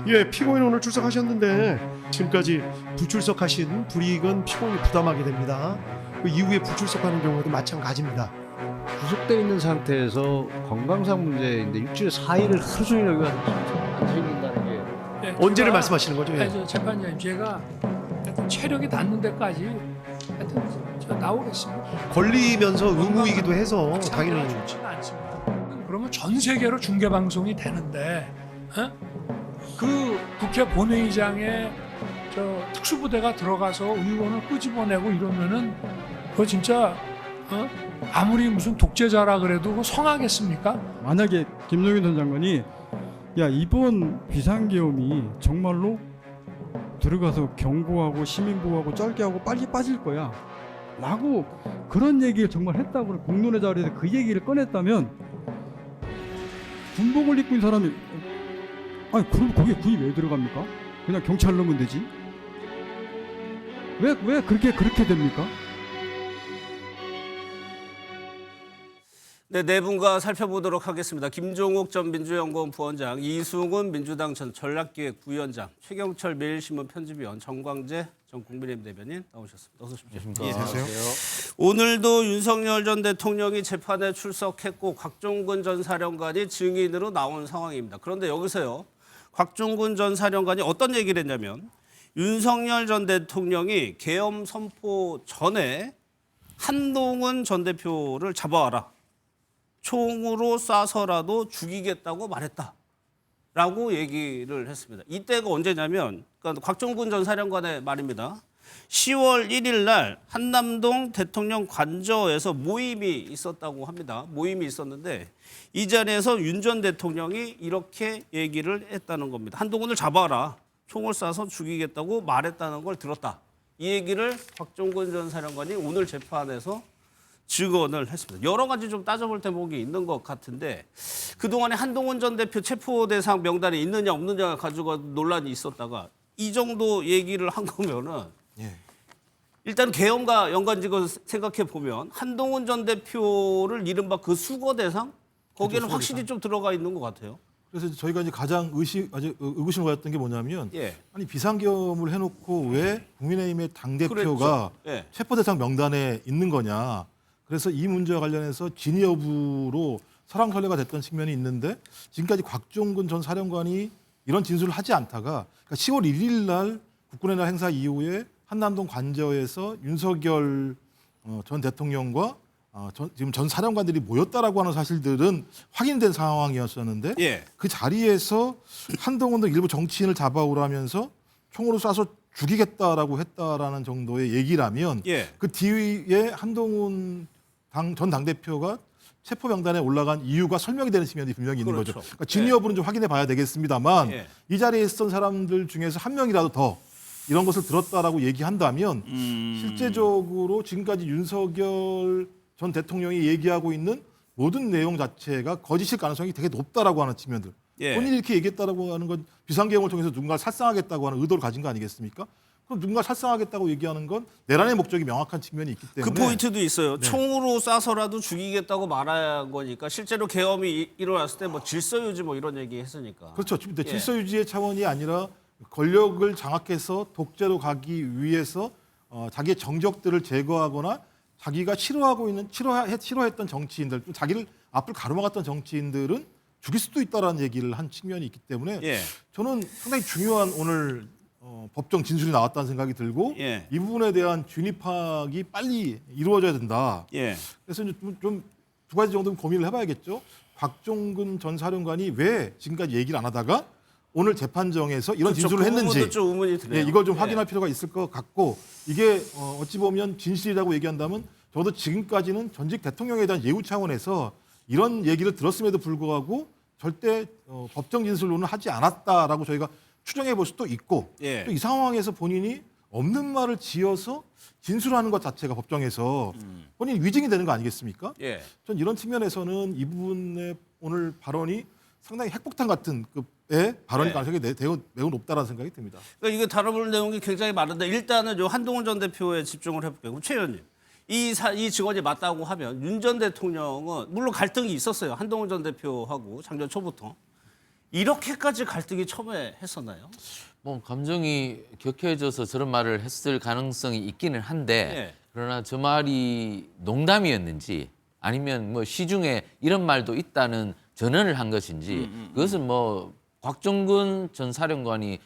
예, 피고인 오늘 출석하셨는데 지금까지 불출석하신 불이익은 피고인이 부담하게 됩니다. 그 이후에 불출석하는 경우에도 마찬가지입니다. 구속돼 있는 상태에서 건강상 문제인데 일주일에 4일을 하루 종일 여기 와서 안 생긴다는 게 네, 언제를 말씀하시는 거죠? 예. 재판장님, 제가 하여튼 체력이 닿는 데까지 하여튼 저 나오겠습니다. 걸리면서 의무이기도 해서 상태가 당연히 좋지는 않습니다. 그러면 전 세계로 중계 방송이 되는데 그 국회 본회의장에 저 특수부대가 들어가서 의원을 끄집어내고 이러면은 그거 진짜 아무리 무슨 독재자라 그래도 그거 성하겠습니까? 만약에 김종인 전 장관이 야 이번 비상계엄이 정말로 들어가서 경고하고 시민보호하고 쩔게 하고 빨리 빠질 거야 라고 그런 얘기를 정말 했다고 공론의 자리에서 그 얘기를 꺼냈다면 군복을 입고 있는 사람이 아니 그럼 거기에 군이 왜 들어갑니까? 그냥 경찰 넣으면 되지 왜 그렇게 됩니까? 네, 네 분과 살펴보도록 하겠습니다. 김종욱 전 민주연구원 부원장, 이승훈 민주당 전 전략기획 부위원장, 최경철 매일신문 편집위원, 정광재 전 국민의힘 대변인 나오셨습니다. 어서 오십시오. 안녕하세요. 오늘도 윤석열 전 대통령이 재판에 출석했고 곽종근 전 사령관이 증인으로 나온 상황입니다. 그런데 여기서요. 곽종근 전 사령관이 어떤 얘기를 했냐면 윤석열 전 대통령이 계엄 선포 전에 한동훈 전 대표를 잡아와라. 총으로 쏴서라도 죽이겠다고 말했다라고 얘기를 했습니다. 이때가 언제냐면 그러니까 곽종근 전 사령관의 말입니다. 10월 1일 날 한남동 대통령 관저에서 모임이 있었다고 합니다. 모임이 있었는데 이 자리에서 윤 전 대통령이 이렇게 얘기를 했다는 겁니다. 한동훈을 잡아라. 총을 쏴서 죽이겠다고 말했다는 걸 들었다. 이 얘기를 곽종근 전 사령관이 오늘 재판에서 증언을 했습니다. 여러 가지 좀 따져볼 대목이 있는 것 같은데 그동안에 한동훈 전 대표 체포 대상 명단에 있느냐 없느냐 가지고 논란이 있었다가 이 정도 얘기를 한 거면은 일단 계엄과 연관지고 생각해 보면 한동훈 전 대표를 이른바 그 수거 대상 거기에는 수거 확실히 대상. 좀 들어가 있는 것 같아요. 그래서 이제 저희가 이제 가장 의구심을 가졌던 게 뭐냐면 예. 아니 비상계엄을 해놓고 왜 국민의힘의 당 대표가 그랬죠. 예. 체포 대상 명단에 있는 거냐. 그래서 이 문제와 관련해서 진위 여부로 설왕설래가 됐던 측면이 있는데 지금까지 곽종근 전 사령관이 이런 진술을 하지 않다가 그러니까 10월 1일 날 국군의 날 행사 이후에 한남동 관저에서 윤석열 전 대통령과 지금 전 사령관들이 모였다라고 하는 사실들은 확인된 상황이었었는데 예. 그 자리에서 한동훈 등 일부 정치인을 잡아오라면서 총으로 쏴서 죽이겠다라고 했다라는 정도의 얘기라면 예. 그 뒤에 한동훈 전 당대표가 체포 명단에 올라간 이유가 설명이 되는 측면이 분명히 있는 그렇죠. 거죠. 그러니까 진위 여부는 좀 확인해 봐야 되겠습니다만 예. 이 자리에 있었던 사람들 중에서 한 명이라도 더 이런 것을 들었다라고 얘기한다면 실제적으로 지금까지 윤석열 전 대통령이 얘기하고 있는 모든 내용 자체가 거짓일 가능성이 되게 높다라고 하는 측면들. 예. 본인이 이렇게 얘기했다라고 하는 건 비상계엄을 통해서 누군가를 살상하겠다고 하는 의도를 가진 거 아니겠습니까? 그럼 누군가 살상하겠다고 얘기하는 건 내란의 목적이 명확한 측면이 있기 때문에 그 포인트도 있어요. 총으로 쏴서라도 죽이겠다고 말한 거니까 실제로 계엄이 일어났을 때 뭐 질서 유지 뭐 이런 얘기 했으니까. 그렇죠. 근데 예. 질서 유지의 차원이 아니라 권력을 장악해서 독재로 가기 위해서 자기의 정적들을 제거하거나 자기가 싫어했던 정치인들, 자기를 앞을 가로막았던 정치인들은 죽일 수도 있다라는 얘기를 한 측면이 있기 때문에 예. 저는 상당히 중요한 오늘 법정 진술이 나왔다는 생각이 들고 예. 이 부분에 대한 진입학이 빨리 이루어져야 된다. 예. 그래서 좀 두 가지 정도 고민을 해봐야겠죠. 곽종근 전 사령관이 왜 지금까지 얘기를 안 하다가 오늘 재판정에서 이런 그렇죠. 진술을 그 했는지 부분도 좀 의문이 드네요. 예, 이걸 좀 예. 확인할 필요가 있을 것 같고 이게 어찌 보면 진실이라고 얘기한다면 저도 지금까지는 전직 대통령에 대한 예우 차원에서 이런 얘기를 들었음에도 불구하고 절대 법정 진술로는 하지 않았다라고 저희가 추정해 볼 수도 있고 예. 또 이 상황에서 본인이 없는 말을 지어서 진술하는 것 자체가 법정에서 본인이 위증이 되는 거 아니겠습니까? 예. 전 이런 측면에서는 이 부분의 오늘 발언이 상당히 핵폭탄 같은 급의 발언일 네. 가능성이 매우 높다라는 생각이 듭니다. 그러니까 이게 다뤄볼 내용이 굉장히 많은데 일단은 요 한동훈 전 대표에 집중을 해볼게요. 그럼 최 의원님, 이 증언이 맞다고 하면 윤 전 대통령은 물론 갈등이 있었어요. 한동훈 전 대표하고 작년 초부터. 이렇게까지 갈등이 처음에 했었나요? 뭐 감정이 격해져서 저런 말을 했을 가능성이 있기는 한데 예. 그러나 저 말이 농담이었는지 아니면 뭐 시중에 이런 말도 있다는 전언을 한 것인지 그것은 뭐 곽종근 전 사령관이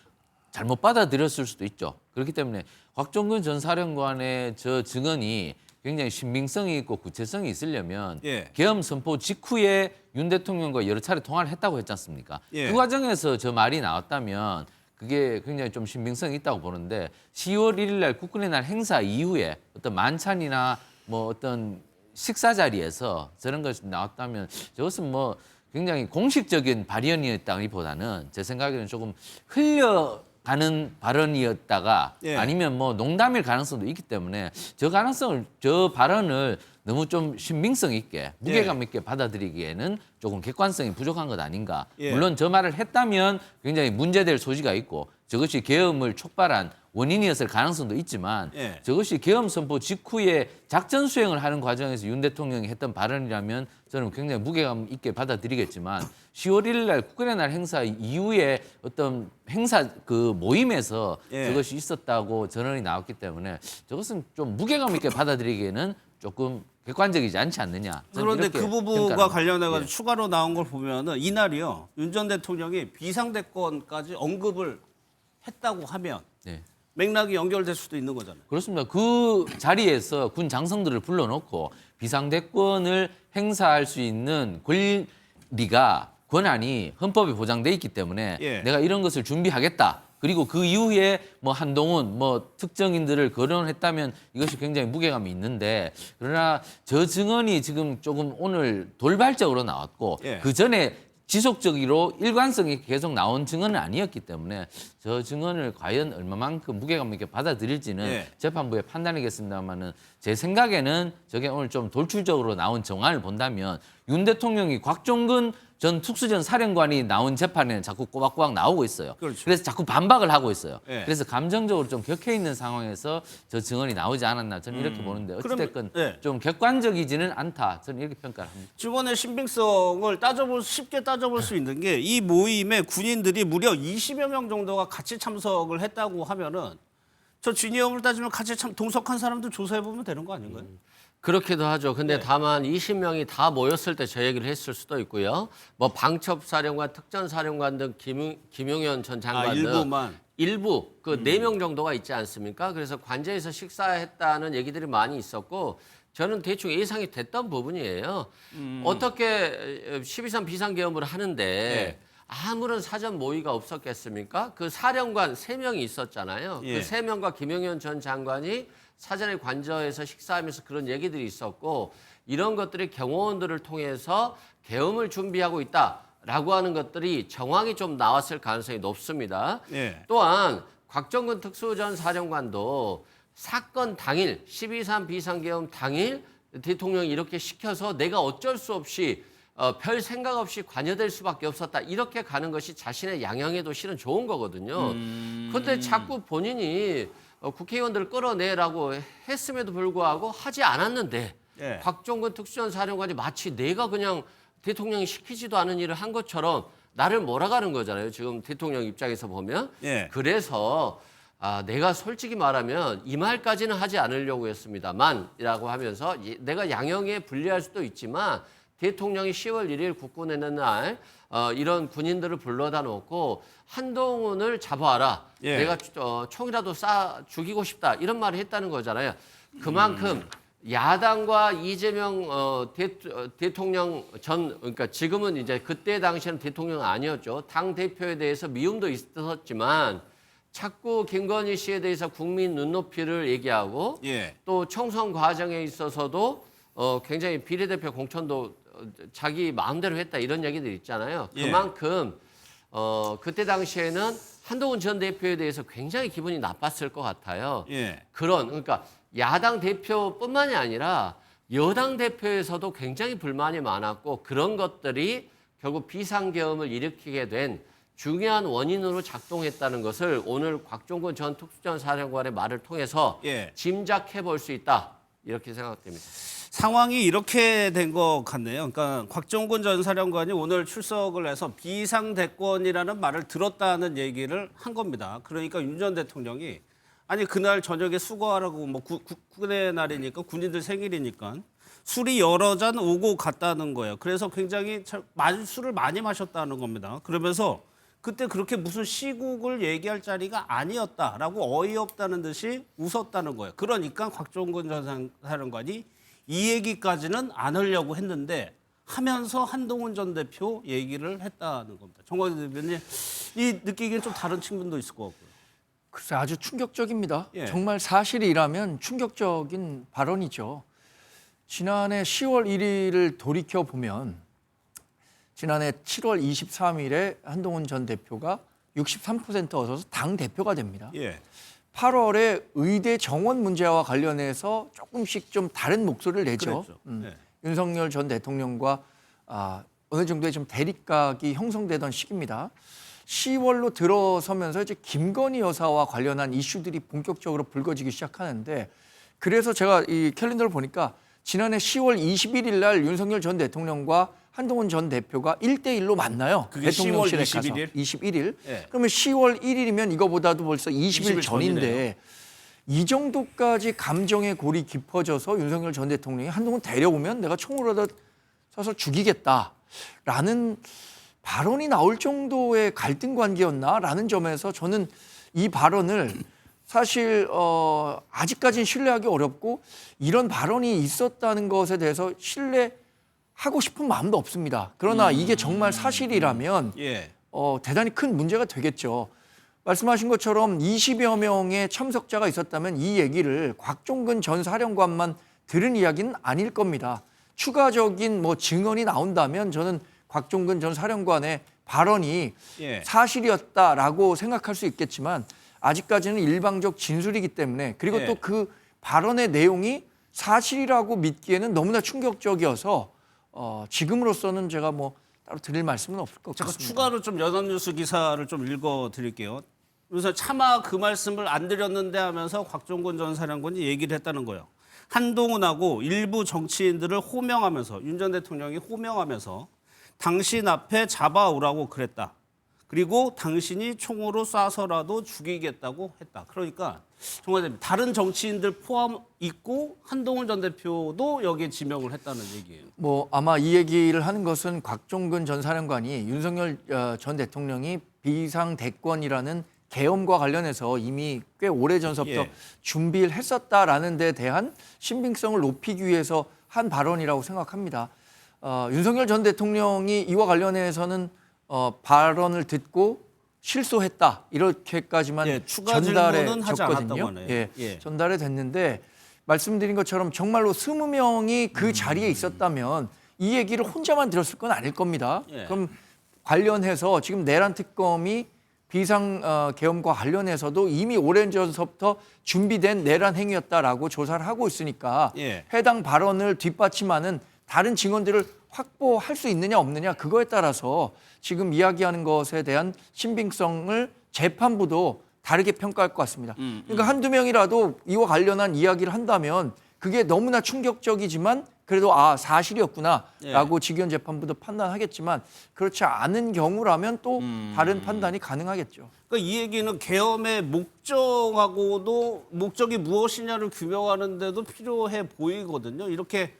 잘못 받아들였을 수도 있죠. 그렇기 때문에 곽종근 전 사령관의 저 증언이 굉장히 신빙성이 있고 구체성이 있으려면 예. 계엄 선포 직후에 윤 대통령과 여러 차례 통화를 했다고 했지 않습니까? 예. 그 과정에서 저 말이 나왔다면 그게 굉장히 좀 신빙성이 있다고 보는데 10월 1일 날 국군의 날 행사 이후에 어떤 만찬이나 뭐 어떤 식사 자리에서 저런 것이 나왔다면 저것은 뭐 굉장히 공식적인 발언이었다기보다는 제 생각에는 조금 흘려가는 발언이었다가 예. 아니면 뭐 농담일 가능성도 있기 때문에 저 발언을 너무 좀 신빙성 있게 무게감 있게 받아들이기에는 조금 객관성이 부족한 것 아닌가. 예. 물론 저 말을 했다면 굉장히 문제될 소지가 있고 저것이 계엄을 촉발한 원인이었을 가능성도 있지만 예. 저것이 계엄 선포 직후에 작전 수행을 하는 과정에서 윤 대통령이 했던 발언이라면 저는 굉장히 무게감 있게 받아들이겠지만 10월 1일 날 국군의 날 행사 이후에 어떤 행사 그 모임에서 예. 저것이 있었다고 전언이 나왔기 때문에 저것은 좀 무게감 있게 받아들이기에는 조금 객관적이지 않지 않느냐. 저는 그런데 이렇게 그 부분과 평가를 관련해가지고 합니다. 추가로 나온 걸 보면은 이날이요 윤 전 대통령이 비상대권까지 언급을 했다고 하면 네. 맥락이 연결될 수도 있는 거잖아요. 그렇습니다. 그 자리에서 군 장성들을 불러놓고 비상대권을 행사할 수 있는 권리가 권한이 헌법에 보장돼 있기 때문에 예. 내가 이런 것을 준비하겠다. 그리고 그 이후에 뭐 한동훈 뭐 특정인들을 거론했다면 이것이 굉장히 무게감이 있는데 그러나 저 증언이 지금 조금 오늘 돌발적으로 나왔고 예. 그 전에 지속적으로 일관성이 계속 나온 증언은 아니었기 때문에 저 증언을 과연 얼마만큼 무게감 있게 받아들일지는 예. 재판부의 판단이겠습니다만은 제 생각에는 저게 오늘 좀 돌출적으로 나온 정황을 본다면 윤 대통령이 곽종근 전 특수전 사령관이 나온 재판에는 자꾸 꼬박꼬박 나오고 있어요. 그렇죠. 그래서 자꾸 반박을 하고 있어요. 예. 그래서 감정적으로 좀 격해 있는 상황에서 저 증언이 나오지 않았나 저는 이렇게 보는데 어찌됐건 예. 좀 객관적이지는 않다. 저는 이렇게 평가를 합니다. 증언의 신빙성을 쉽게 따져볼 수 있는 게 이 모임에 군인들이 무려 20여 명 정도가 같이 참석을 했다고 하면은 저 진위험을 따지면 같이 동석한 사람들 조사해 보면 되는 거 아닌가요? 그렇기도 하죠. 근데 다만 20명이 다 모였을 때 저 얘기를 했을 수도 있고요. 뭐 방첩사령관, 특전사령관 등 김용현 전 장관 등 일부만. 일부 그 4명 정도가 있지 않습니까? 그래서 관저에서 식사했다는 얘기들이 많이 있었고 저는 대충 예상이 됐던 부분이에요. 어떻게 12.3 비상계엄을 하는데 아무런 사전 모의가 없었겠습니까? 그 사령관 3명이 있었잖아요. 예. 그 3명과 김용현 전 장관이 사전에 관저에서 식사하면서 그런 얘기들이 있었고 이런 것들이 경호원들을 통해서 계엄을 준비하고 있다라고 하는 것들이 정황이 좀 나왔을 가능성이 높습니다. 예. 또한 곽정근 특수전 사령관도 사건 당일 12.3 비상계엄 당일 대통령이 이렇게 시켜서 내가 어쩔 수 없이 별 생각 없이 관여될 수밖에 없었다. 이렇게 가는 것이 자신의 양형에도 실은 좋은 거거든요. 그런데 자꾸 본인이 국회의원들을 끌어내라고 했음에도 불구하고 하지 않았는데 예. 곽종근 특수전 사령관이 마치 내가 그냥 대통령이 시키지도 않은 일을 한 것처럼 나를 몰아가는 거잖아요. 지금 대통령 입장에서 보면. 예. 그래서 내가 솔직히 말하면 이 말까지는 하지 않으려고 했습니다만이라고 하면서 내가 양형에 불리할 수도 있지만 대통령이 10월 1일 국군의 날 이런 군인들을 불러다 놓고 한동훈을 잡아와라. 예. 내가 총이라도 쏴 죽이고 싶다. 이런 말을 했다는 거잖아요. 그만큼 야당과 이재명 대통령 그러니까 지금은 이제 그때 당시에는 대통령 아니었죠. 당 대표에 대해서 미움도 있었지만 자꾸 김건희 씨에 대해서 국민 눈높이를 얘기하고 예. 또 총선 과정에 있어서도 굉장히 비례대표 공천도 자기 마음대로 했다 이런 얘기들 있잖아요. 예. 그만큼 그때 당시에는 한동훈 전 대표에 대해서 굉장히 기분이 나빴을 것 같아요. 예. 그러니까 야당 대표뿐만이 아니라 여당 대표에서도 굉장히 불만이 많았고 그런 것들이 결국 비상계엄을 일으키게 된 중요한 원인으로 작동했다는 것을 오늘 곽종근 전 특수전 사령관의 말을 통해서 예. 짐작해 볼 수 있다. 이렇게 생각됩니다. 상황이 이렇게 된 것 같네요. 그러니까 곽종근 전 사령관이 오늘 출석을 해서 비상대권이라는 말을 들었다는 얘기를 한 겁니다. 그러니까 윤 전 대통령이 아니 그날 저녁에 수고하라고 뭐 국군의 날이니까 군인들 생일이니까 술이 여러 잔 오고 갔다는 거예요. 그래서 굉장히 술을 많이 마셨다는 겁니다. 그러면서 그때 그렇게 무슨 시국을 얘기할 자리가 아니었다라고 어이없다는 듯이 웃었다는 거예요. 그러니까 곽종근 전 사령관이 이 얘기까지는 안 하려고 했는데 하면서 한동훈 전 대표 얘기를 했다는 겁니다. 정광재 대표님, 이 느끼기엔 좀 다른 측면도 있을 것 같고요. 글쎄 아주 충격적입니다. 예. 정말 사실이라면 충격적인 발언이죠. 지난해 10월 1일을 돌이켜 보면 지난해 7월 23일에 한동훈 전 대표가 63% 얻어서 당 대표가 됩니다. 예. 8월에 의대 정원 문제와 관련해서 조금씩 좀 다른 목소리를 내죠. 네. 윤석열 전 대통령과 어느 정도의 좀 대립각이 형성되던 시기입니다. 10월로 들어서면서 이제 김건희 여사와 관련한 이슈들이 본격적으로 불거지기 시작하는데 그래서 제가 이 캘린더를 보니까 지난해 10월 21일 날 윤석열 전 대통령과 한동훈 전 대표가 1대1로 만나요. 그게 대통령실에 10월 가서 21일? 21일. 네. 그러면 10월 1일이면 이거보다도 벌써 20일 20일 전인데 전이네요. 이 정도까지 감정의 골이 깊어져서 윤석열 전 대통령이 한동훈 데려오면 내가 총으로 쏴서 죽이겠다라는 발언이 나올 정도의 갈등 관계였나라는 점에서 저는 이 발언을 사실 아직까지는 신뢰하기 어렵고 이런 발언이 있었다는 것에 대해서 신뢰하고 싶은 마음도 없습니다. 그러나 이게 정말 사실이라면 예. 대단히 큰 문제가 되겠죠. 말씀하신 것처럼 20여 명의 참석자가 있었다면 이 얘기를 곽종근 전 사령관만 들은 이야기는 아닐 겁니다. 추가적인 뭐 증언이 나온다면 저는 곽종근 전 사령관의 발언이 예. 사실이었다라고 생각할 수 있겠지만 아직까지는 일방적 진술이기 때문에 그리고 예. 또 그 발언의 내용이 사실이라고 믿기에는 너무나 충격적이어서 지금으로서는 제가 뭐 따로 드릴 말씀은 없을 것 제가 같습니다. 추가로 좀 연합뉴스 기사를 좀 읽어드릴게요. 그래서 차마 그 말씀을 안 드렸는데 하면서 곽종근 전 사령관이 얘기를 했다는 거예요. 한동훈하고 일부 정치인들을 호명하면서 윤 전 대통령이 호명하면서 당신 앞에 잡아오라고 그랬다. 그리고 당신이 총으로 쏴서라도 죽이겠다고 했다. 그러니까 정말 다른 정치인들 포함 있고 한동훈 전 대표도 여기에 지명을 했다는 얘기예요. 뭐 아마 이 얘기를 하는 것은 곽종근 전 사령관이 윤석열 전 대통령이 비상대권이라는 계엄과 관련해서 이미 꽤 오래전서부터 예. 준비를 했었다라는 데 대한 신빙성을 높이기 위해서 한 발언이라고 생각합니다. 윤석열 전 대통령이 이와 관련해서는 발언을 듣고 실소했다 이렇게까지만 예, 추가 전달해 질문은 하지 줬거든요. 않았다고 하네요. 예, 예. 전달이 됐는데 말씀드린 것처럼 정말로 20명이 그 자리에 있었다면 이 얘기를 혼자만 들었을 건 아닐 겁니다. 예. 그럼 관련해서 지금 내란 특검이 비상 계엄과 관련해서도 이미 오랜 전서부터 준비된 내란 행위였다라고 조사를 하고 있으니까 예. 해당 발언을 뒷받침하는 다른 증언들을 확보할 수 있느냐 없느냐 그거에 따라서 지금 이야기하는 것에 대한 신빙성을 재판부도 다르게 평가할 것 같습니다. 그러니까 한두 명이라도 이와 관련한 이야기를 한다면 그게 너무나 충격적이지만 그래도 사실이었구나라고 직위원 재판부도 판단하겠지만 그렇지 않은 경우라면 또 다른 판단이 가능하겠죠. 그러니까 이 얘기는 계엄의 목적하고도 목적이 무엇이냐를 규명하는데도 필요해 보이거든요. 이렇게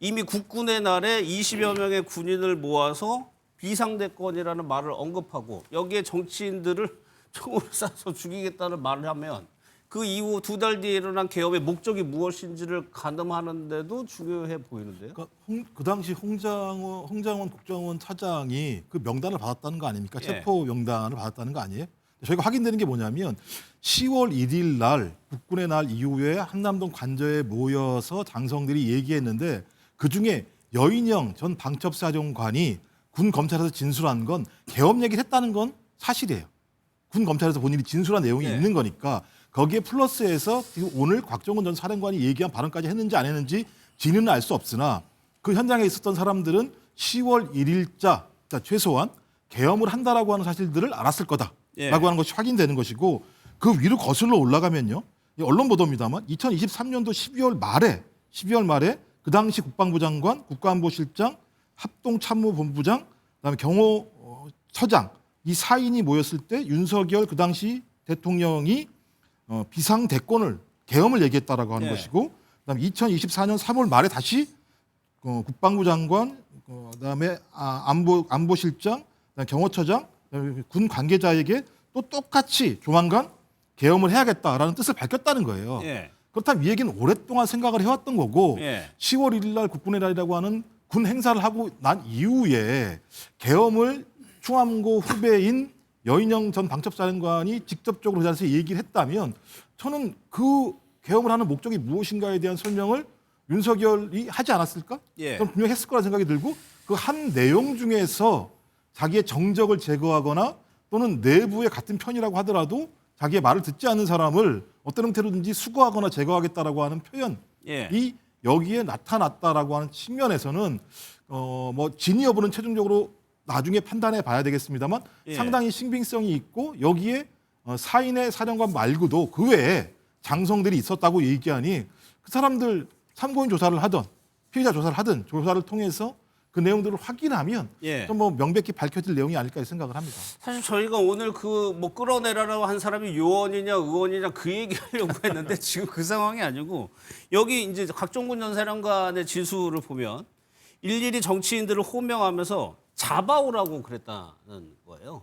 이미 국군의 날에 20여 명의 군인을 모아서 비상대권이라는 말을 언급하고 여기에 정치인들을 총으로 쏴서 죽이겠다는 말을 하면 그 이후 2달 뒤에 일어난 계엄의 목적이 무엇인지를 가늠하는데도 중요해 보이는데요. 그러니까 그 당시 홍장원 국정원 차장이 그 명단을 받았다는 거 아닙니까? 예. 체포 명단을 받았다는 거 아니에요? 저희가 확인되는 게 뭐냐면 10월 1일 날 국군의 날 이후에 한남동 관저에 모여서 장성들이 얘기했는데 그중에 여인영 전 방첩사령관이 군 검찰에서 진술한 건 계엄 얘기를 했다는 건 사실이에요. 군 검찰에서 본인이 진술한 내용이 있는 거니까 거기에 플러스해서 지금 오늘 곽종근 전 사령관이 얘기한 발언까지 했는지 안 했는지 진위는 알 수 없으나 그 현장에 있었던 사람들은 10월 1일자 최소한 계엄을 한다라고 하는 사실들을 알았을 거다라고 하는 것이 확인되는 것이고 그 위로 거슬러 올라가면요. 언론 보도입니다만 2023년도 12월 말에 그 당시 국방부 장관, 국가안보실장, 합동참모본부장, 그다음에 경호처장 이 4인이 모였을 때 윤석열 그 당시 대통령이 비상대권을 계엄을 얘기했다라고 하는 것이고 그다음에 2024년 3월 말에 다시 국방부 장관 그다음에 안보실장, 그다음에 경호처장, 그다음에 군 관계자에게 또 똑같이 조만간 계엄을 해야겠다라는 뜻을 밝혔다는 거예요. 그렇다면 이 얘기는 오랫동안 생각을 해왔던 거고 10월 1일 날 국군의 날이라고 하는 군 행사를 하고 난 이후에 계엄을 충암고 후배인 여인영 전 방첩사령관이 직접적으로 그 자리에서 얘기를 했다면 저는 그 계엄을 하는 목적이 무엇인가에 대한 설명을 윤석열이 하지 않았을까? 저는 분명히 했을 거라 생각이 들고 그 한 내용 중에서 자기의 정적을 제거하거나 또는 내부의 같은 편이라고 하더라도 자기의 말을 듣지 않는 사람을 어떤 형태로든지 수거하거나 제거하겠다라고 하는 표현이 여기에 나타났다라고 하는 측면에서는 뭐 진위 여부는 최종적으로 나중에 판단해 봐야 되겠습니다만 상당히 신빙성이 있고 여기에 사인의 사령관 말고도 그 외에 장성들이 있었다고 얘기하니 그 사람들 참고인 조사를 하든 피의자 조사를 하든 조사를 통해서 그 내용들을 확인하면 좀 뭐 명백히 밝혀질 내용이 아닐까 생각을 합니다. 사실 저희가 오늘 그 뭐 끌어내라고 한 사람이 요원이냐 의원이냐 그 얘기하려고 했는데 지금 그 상황이 아니고 여기 이제 곽종근 전 사령관의 지수를 보면 일일이 정치인들을 호명하면서 잡아오라고 그랬다는 거예요.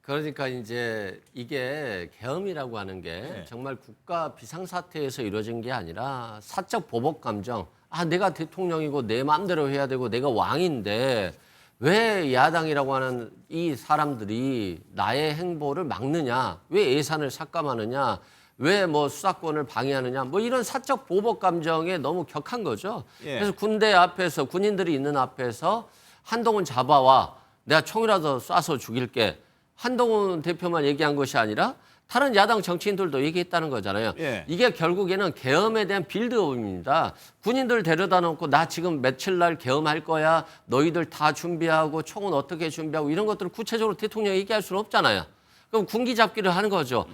그러니까 이제 이게 계엄이라고 하는 게 정말 국가 비상사태에서 이루어진 게 아니라 사적 보복 감정. 내가 대통령이고 내 마음대로 해야 되고 내가 왕인데 왜 야당이라고 하는 이 사람들이 나의 행보를 막느냐? 왜 예산을 삭감하느냐? 왜 뭐 수사권을 방해하느냐? 뭐 이런 사적 보복 감정에 너무 격한 거죠. 그래서 군대 앞에서 군인들이 있는 앞에서 한동훈 잡아와 내가 총이라도 쏴서 죽일게. 한동훈 대표만 얘기한 것이 아니라 다른 야당 정치인들도 얘기했다는 거잖아요. 이게 결국에는 계엄에 대한 빌드업입니다. 군인들 데려다 놓고 나 지금 며칠 날 계엄할 거야. 너희들 다 준비하고 총은 어떻게 준비하고 이런 것들을 구체적으로 대통령이 얘기할 수는 없잖아요. 그럼 군기 잡기를 하는 거죠.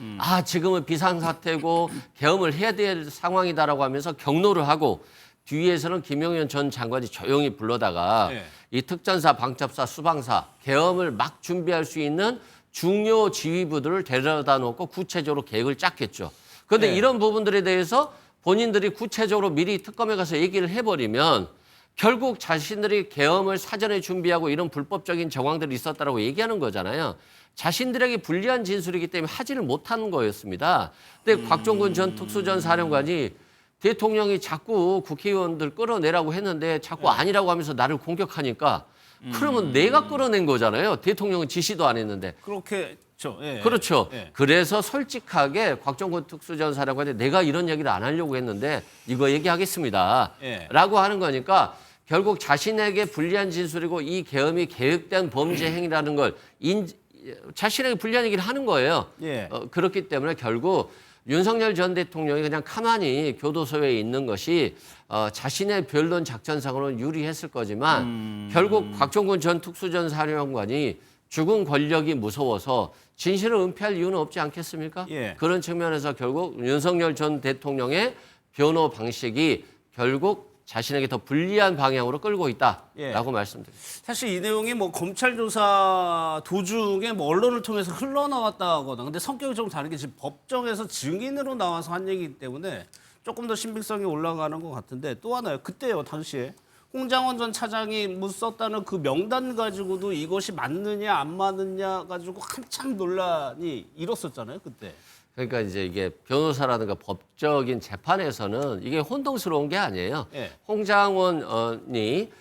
지금은 비상사태고 계엄을 해야 될 상황이다라고 하면서 격노를 하고 뒤에서는 김용현 전 장관이 조용히 불러다가 예. 이 특전사, 방첩사, 수방사 계엄을 막 준비할 수 있는 중요 지휘부들을 데려다 놓고 구체적으로 계획을 짰겠죠. 그런데 예. 이런 부분들에 대해서 본인들이 구체적으로 미리 특검에 가서 얘기를 해버리면 결국 자신들이 계엄을 사전에 준비하고 이런 불법적인 정황들이 있었다라고 얘기하는 거잖아요. 자신들에게 불리한 진술이기 때문에 하지를 못하는 거였습니다. 근데 곽종근 전 특수전 사령관이 대통령이 자꾸 국회의원들 끌어내라고 했는데 자꾸 아니라고 하면서 나를 공격하니까 그러면 내가 끌어낸 거잖아요. 대통령은 지시도 안 했는데. 그렇겠죠. 예. 그렇죠. 예. 그래서 솔직하게 곽종근 특수전 사령관이 내가 이런 얘기를 안 하려고 했는데 이거 얘기하겠습니다. 예. 라고 하는 거니까 결국 자신에게 불리한 진술이고 이 계엄이 계획된 범죄 행위라는 걸 자신에게 불리한 얘기를 하는 거예요. 예. 그렇기 때문에 결국 윤석열 전 대통령이 그냥 가만히 교도소에 있는 것이 자신의 변론 작전상으로는 유리했을 거지만 결국 곽종근 전 특수전 사령관이 죽은 권력이 무서워서 진실을 은폐할 이유는 없지 않겠습니까? 예. 그런 측면에서 결국 윤석열 전 대통령의 변호 방식이 결국 자신에게 더 불리한 방향으로 끌고 있다라고 예. 말씀드립니다. 사실 이 내용이 뭐 검찰 조사 도중에 뭐 언론을 통해서 흘러나왔다거나 근데 성격이 좀 다르게 지금 법정에서 증인으로 나와서 한 얘기이기 때문에 조금 더 신빙성이 올라가는 것 같은데 또 하나요. 그때요 당시에 홍장원 전 차장이 뭐 썼다는 그 명단 가지고도 이것이 맞느냐 안 맞느냐 가지고 한참 논란이 일었었잖아요 그때. 그러니까 이제 이게 변호사라든가 법적인 재판에서는 이게 혼동스러운 게 아니에요. 예. 홍장원이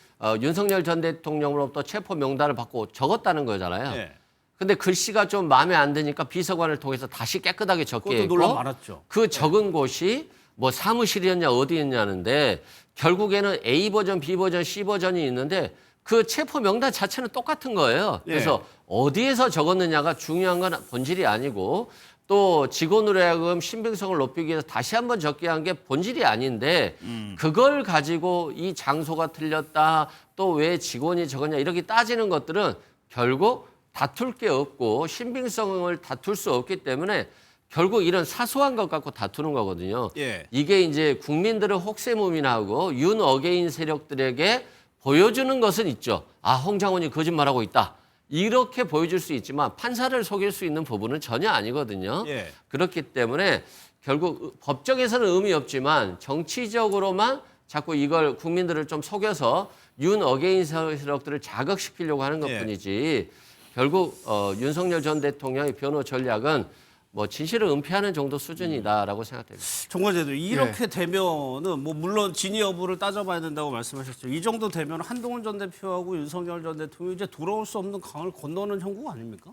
윤석열 전 대통령으로부터 체포 명단을 받고 적었다는 거잖아요. 예. 근데 글씨가 좀 마음에 안 드니까 비서관을 통해서 다시 깨끗하게 적게 그것도 했고 논란 많았죠. 그 적은 곳이 뭐 사무실이었냐 어디였냐는데 결국에는 A 버전, B 버전, C 버전이 있는데 그 체포 명단 자체는 똑같은 거예요. 그래서 어디에서 적었느냐가 중요한 건 본질이 아니고 또 직원으로 하여금 신빙성을 높이기 위해서 다시 한번 적게 한 게 본질이 아닌데 그걸 가지고 이 장소가 틀렸다 또 왜 직원이 적었냐 이렇게 따지는 것들은 결국 다툴 게 없고 신빙성을 다툴 수 없기 때문에 결국 이런 사소한 것 갖고 다투는 거거든요. 예. 이게 이제 국민들을 혹세무민하고 윤 어게인 세력들에게 보여주는 것은 있죠. 아, 홍장원이 거짓말하고 있다. 이렇게 보여줄 수 있지만 판사를 속일 수 있는 부분은 전혀 아니거든요. 예. 그렇기 때문에 결국 법정에서는 의미 없지만 정치적으로만 자꾸 이걸 국민들을 좀 속여서 윤 어게인 세력들을 자극시키려고 하는 것뿐이지 결국 윤석열 전 대통령의 변호 전략은 뭐 진실을 은폐하는 정도 수준이다라고 생각됩니다. 정관제도 이렇게 되면은 뭐 물론 진위 여부를 따져봐야 된다고 말씀하셨죠. 이 정도 되면 한동훈 전 대표하고 윤석열 전 대통령이 이제 돌아올 수 없는 강을 건너는 형국 아닙니까?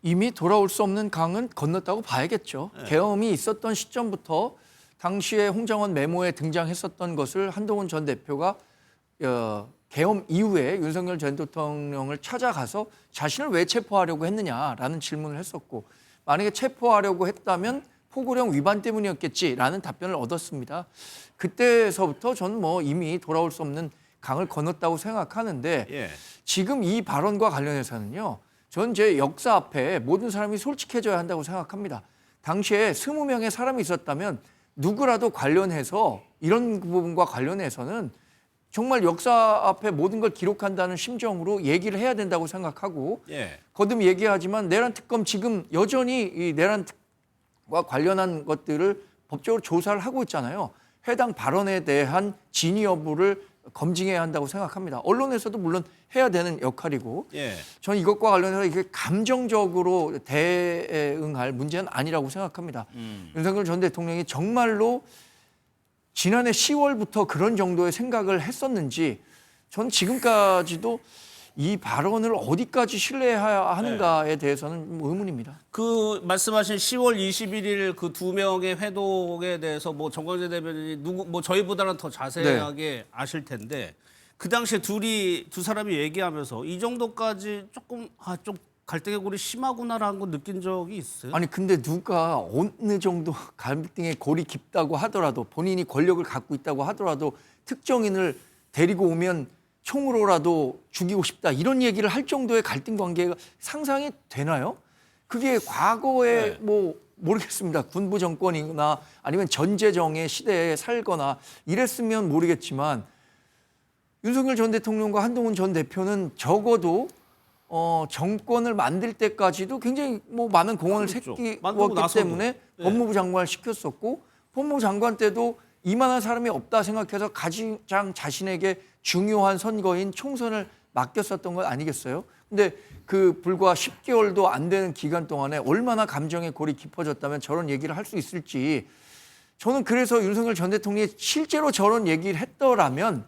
이미 돌아올 수 없는 강은 건넜다고 봐야겠죠. 계엄이 있었던 시점부터 당시에 홍장원 메모에 등장했었던 것을 한동훈 전 대표가 계엄 이후에 윤석열 전 대통령을 찾아가서 자신을 왜 체포하려고 했느냐라는 질문을 했었고 만약에 체포하려고 했다면 포고령 위반 때문이었겠지라는 답변을 얻었습니다. 그때서부터 저는 뭐 이미 돌아올 수 없는 강을 건넜다고 생각하는데 지금 이 발언과 관련해서는요. 전 제 역사 앞에 모든 사람이 솔직해져야 한다고 생각합니다. 당시에 20명의 사람이 있었다면 누구라도 관련해서 이런 부분과 관련해서는 정말 역사 앞에 모든 걸 기록한다는 심정으로 얘기를 해야 된다고 생각하고 거듭 얘기하지만 내란 특검 지금 여전히 이 내란과 관련한 것들을 법적으로 조사를 하고 있잖아요. 해당 발언에 대한 진위 여부를 검증해야 한다고 생각합니다. 언론에서도 물론 해야 되는 역할이고 저는 이것과 관련해서 이게 감정적으로 대응할 문제는 아니라고 생각합니다. 윤석열 전 대통령이 정말로 지난해 10월부터 그런 정도의 생각을 했었는지 전 지금까지도 이 발언을 어디까지 신뢰해야 하는가에 대해서는 의문입니다. 그 말씀하신 10월 21일 그 두 명의 회동에 대해서 뭐 정광재 대변인이 뭐 저희보다는 더 자세하게 아실 텐데 그 당시에 두 사람이 얘기하면서 이 정도까지 조금 좀 갈등의 골이 심하구나라는 거 느낀 적이 있어요? 아니 근데 누가 어느 정도 갈등의 골이 깊다고 하더라도 본인이 권력을 갖고 있다고 하더라도 특정인을 데리고 오면 총으로라도 죽이고 싶다 이런 얘기를 할 정도의 갈등 관계가 상상이 되나요? 그게 과거에 뭐 모르겠습니다. 군부 정권이거나 아니면 전제정의 시대에 살거나 이랬으면 모르겠지만 윤석열 전 대통령과 한동훈 전 대표는 적어도 정권을 만들 때까지도 굉장히 뭐 많은 공헌을 새기웠기 때문에 법무부 장관을 시켰었고 법무부 장관 때도 이만한 사람이 없다 생각해서 가장 자신에게 중요한 선거인 총선을 맡겼었던 것 아니겠어요? 근데 그 불과 10개월도 안 되는 기간 동안에 얼마나 감정의 골이 깊어졌다면 저런 얘기를 할 수 있을지 저는 그래서 윤석열 전 대통령이 실제로 저런 얘기를 했다면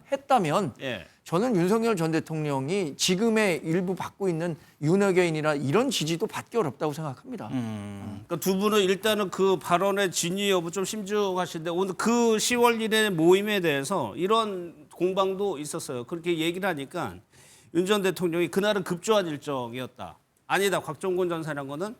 저는 윤석열 전 대통령이 지금의 일부 받고 있는 윤핵여인이나 이런 지지도 받기 어렵다고 생각합니다. 그러니까 두 분은 일단은 그 발언의 진위 여부 좀 심중하신데 오늘 그 10월 1일 모임에 대해서 이런 공방도 있었어요. 그렇게 얘기를 하니까 윤 전 대통령이 그날은 급조한 일정이었다. 아니다. 곽종근 전 사령관은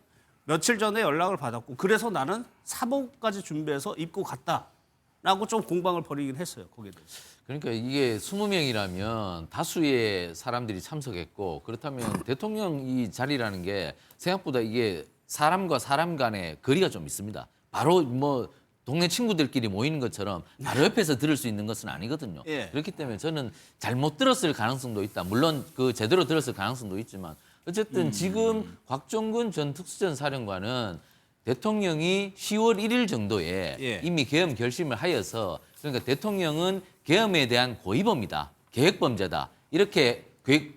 며칠 전에 연락을 받았고 그래서 나는 사복까지 준비해서 입고 갔다라고 좀 공방을 벌이긴 했어요. 거기에 대해서. 그러니까 이게 20명이라면 다수의 사람들이 참석했고 그렇다면 대통령 이 자리라는 게 생각보다 이게 사람과 사람 간의 거리가 좀 있습니다. 바로 뭐 동네 친구들끼리 모이는 것처럼 바로 옆에서 들을 수 있는 것은 아니거든요. 예. 그렇기 때문에 저는 잘못 들었을 가능성도 있다. 물론 그 제대로 들었을 가능성도 있지만 어쨌든 지금 곽종근 전 특수전 사령관은 대통령이 10월 1일 정도에 이미 계엄 결심을 하여서 그러니까 대통령은 계엄에 대한 고의범이다. 계획범죄다. 이렇게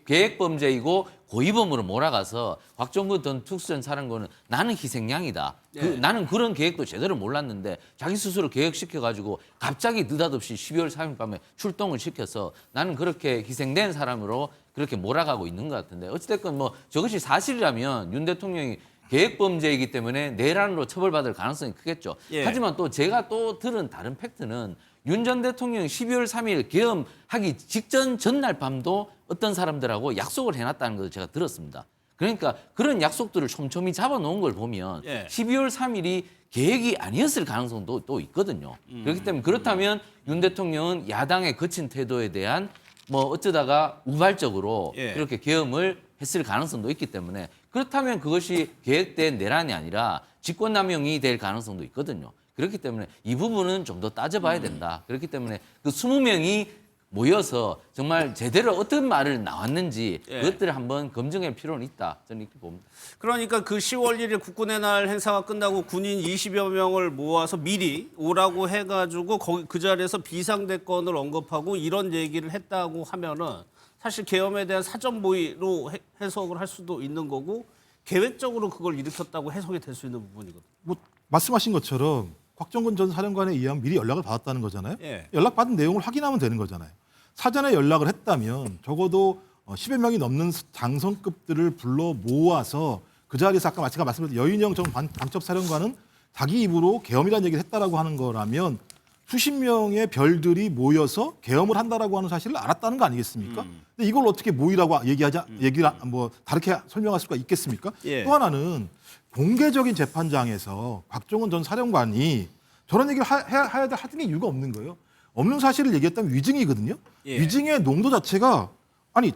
계획범죄이고 고의범으로 몰아가서 곽종근 전 특수전 사령관은 나는 희생양이다. 나는 그런 계획도 제대로 몰랐는데 자기 스스로 계획시켜가지고 갑자기 느닷없이 12월 3일 밤에 출동을 시켜서 나는 그렇게 희생된 사람으로 그렇게 몰아가고 있는 것 같은데 어찌됐건 뭐 저것이 사실이라면 윤 대통령이 계획범죄이기 때문에 내란으로 처벌받을 가능성이 크겠죠. 하지만 또 제가 또 들은 다른 팩트는 윤 전 대통령이 12월 3일 계엄하기 직전 전날 밤도 어떤 사람들하고 약속을 해놨다는 것을 제가 들었습니다. 그러니까 그런 약속들을 촘촘히 잡아놓은 걸 보면 12월 3일이 계획이 아니었을 가능성도 또 있거든요. 그렇기 때문에 그렇다면 윤 대통령은 야당의 거친 태도에 대한 뭐 어쩌다가 우발적으로 이렇게 계엄을 했을 가능성도 있기 때문에 그렇다면 그것이 계획된 내란이 아니라 직권남용이 될 가능성도 있거든요. 그렇기 때문에 이 부분은 좀 더 따져봐야 된다. 그렇기 때문에 그 20명이 모여서 정말 제대로 어떤 말을 나왔는지 그것들을 한번 검증할 필요는 있다. 저는 이렇게 봅니다. 그러니까 그 10월 1일 국군의 날 행사가 끝나고 군인 20여 명을 모아서 미리 오라고 해가지고 거기 그 자리에서 비상대권을 언급하고 이런 얘기를 했다고 하면은 사실 계엄에 대한 사전 모의로 해석을 할 수도 있는 거고 계획적으로 그걸 일으켰다고 해석이 될 수 있는 부분이거든요. 뭐 말씀하신 것처럼 곽종근 전 사령관에 의하면 미리 연락을 받았다는 거잖아요. 연락받은 내용을 확인하면 되는 거잖아요. 사전에 연락을 했다면 적어도 10여 명이 넘는 장성급들을 불러 모아서 그 자리에서 아까 제가 말씀드린 여인영 전 방첩사령관은 자기 입으로 계엄이라는 얘기를 했다라고 하는 거라면 수십 명의 별들이 모여서 계엄을 한다라고 하는 사실을 알았다는 거 아니겠습니까? 근데 이걸 어떻게 모이라고 얘기를 뭐 다르게 설명할 수가 있겠습니까? 또 하나는 공개적인 재판장에서 곽종근 전 사령관이 저런 얘기를 해야 될 하등의 이유가 없는 거예요. 없는 사실을 얘기했다면 위증이거든요. 위증의 농도 자체가 아니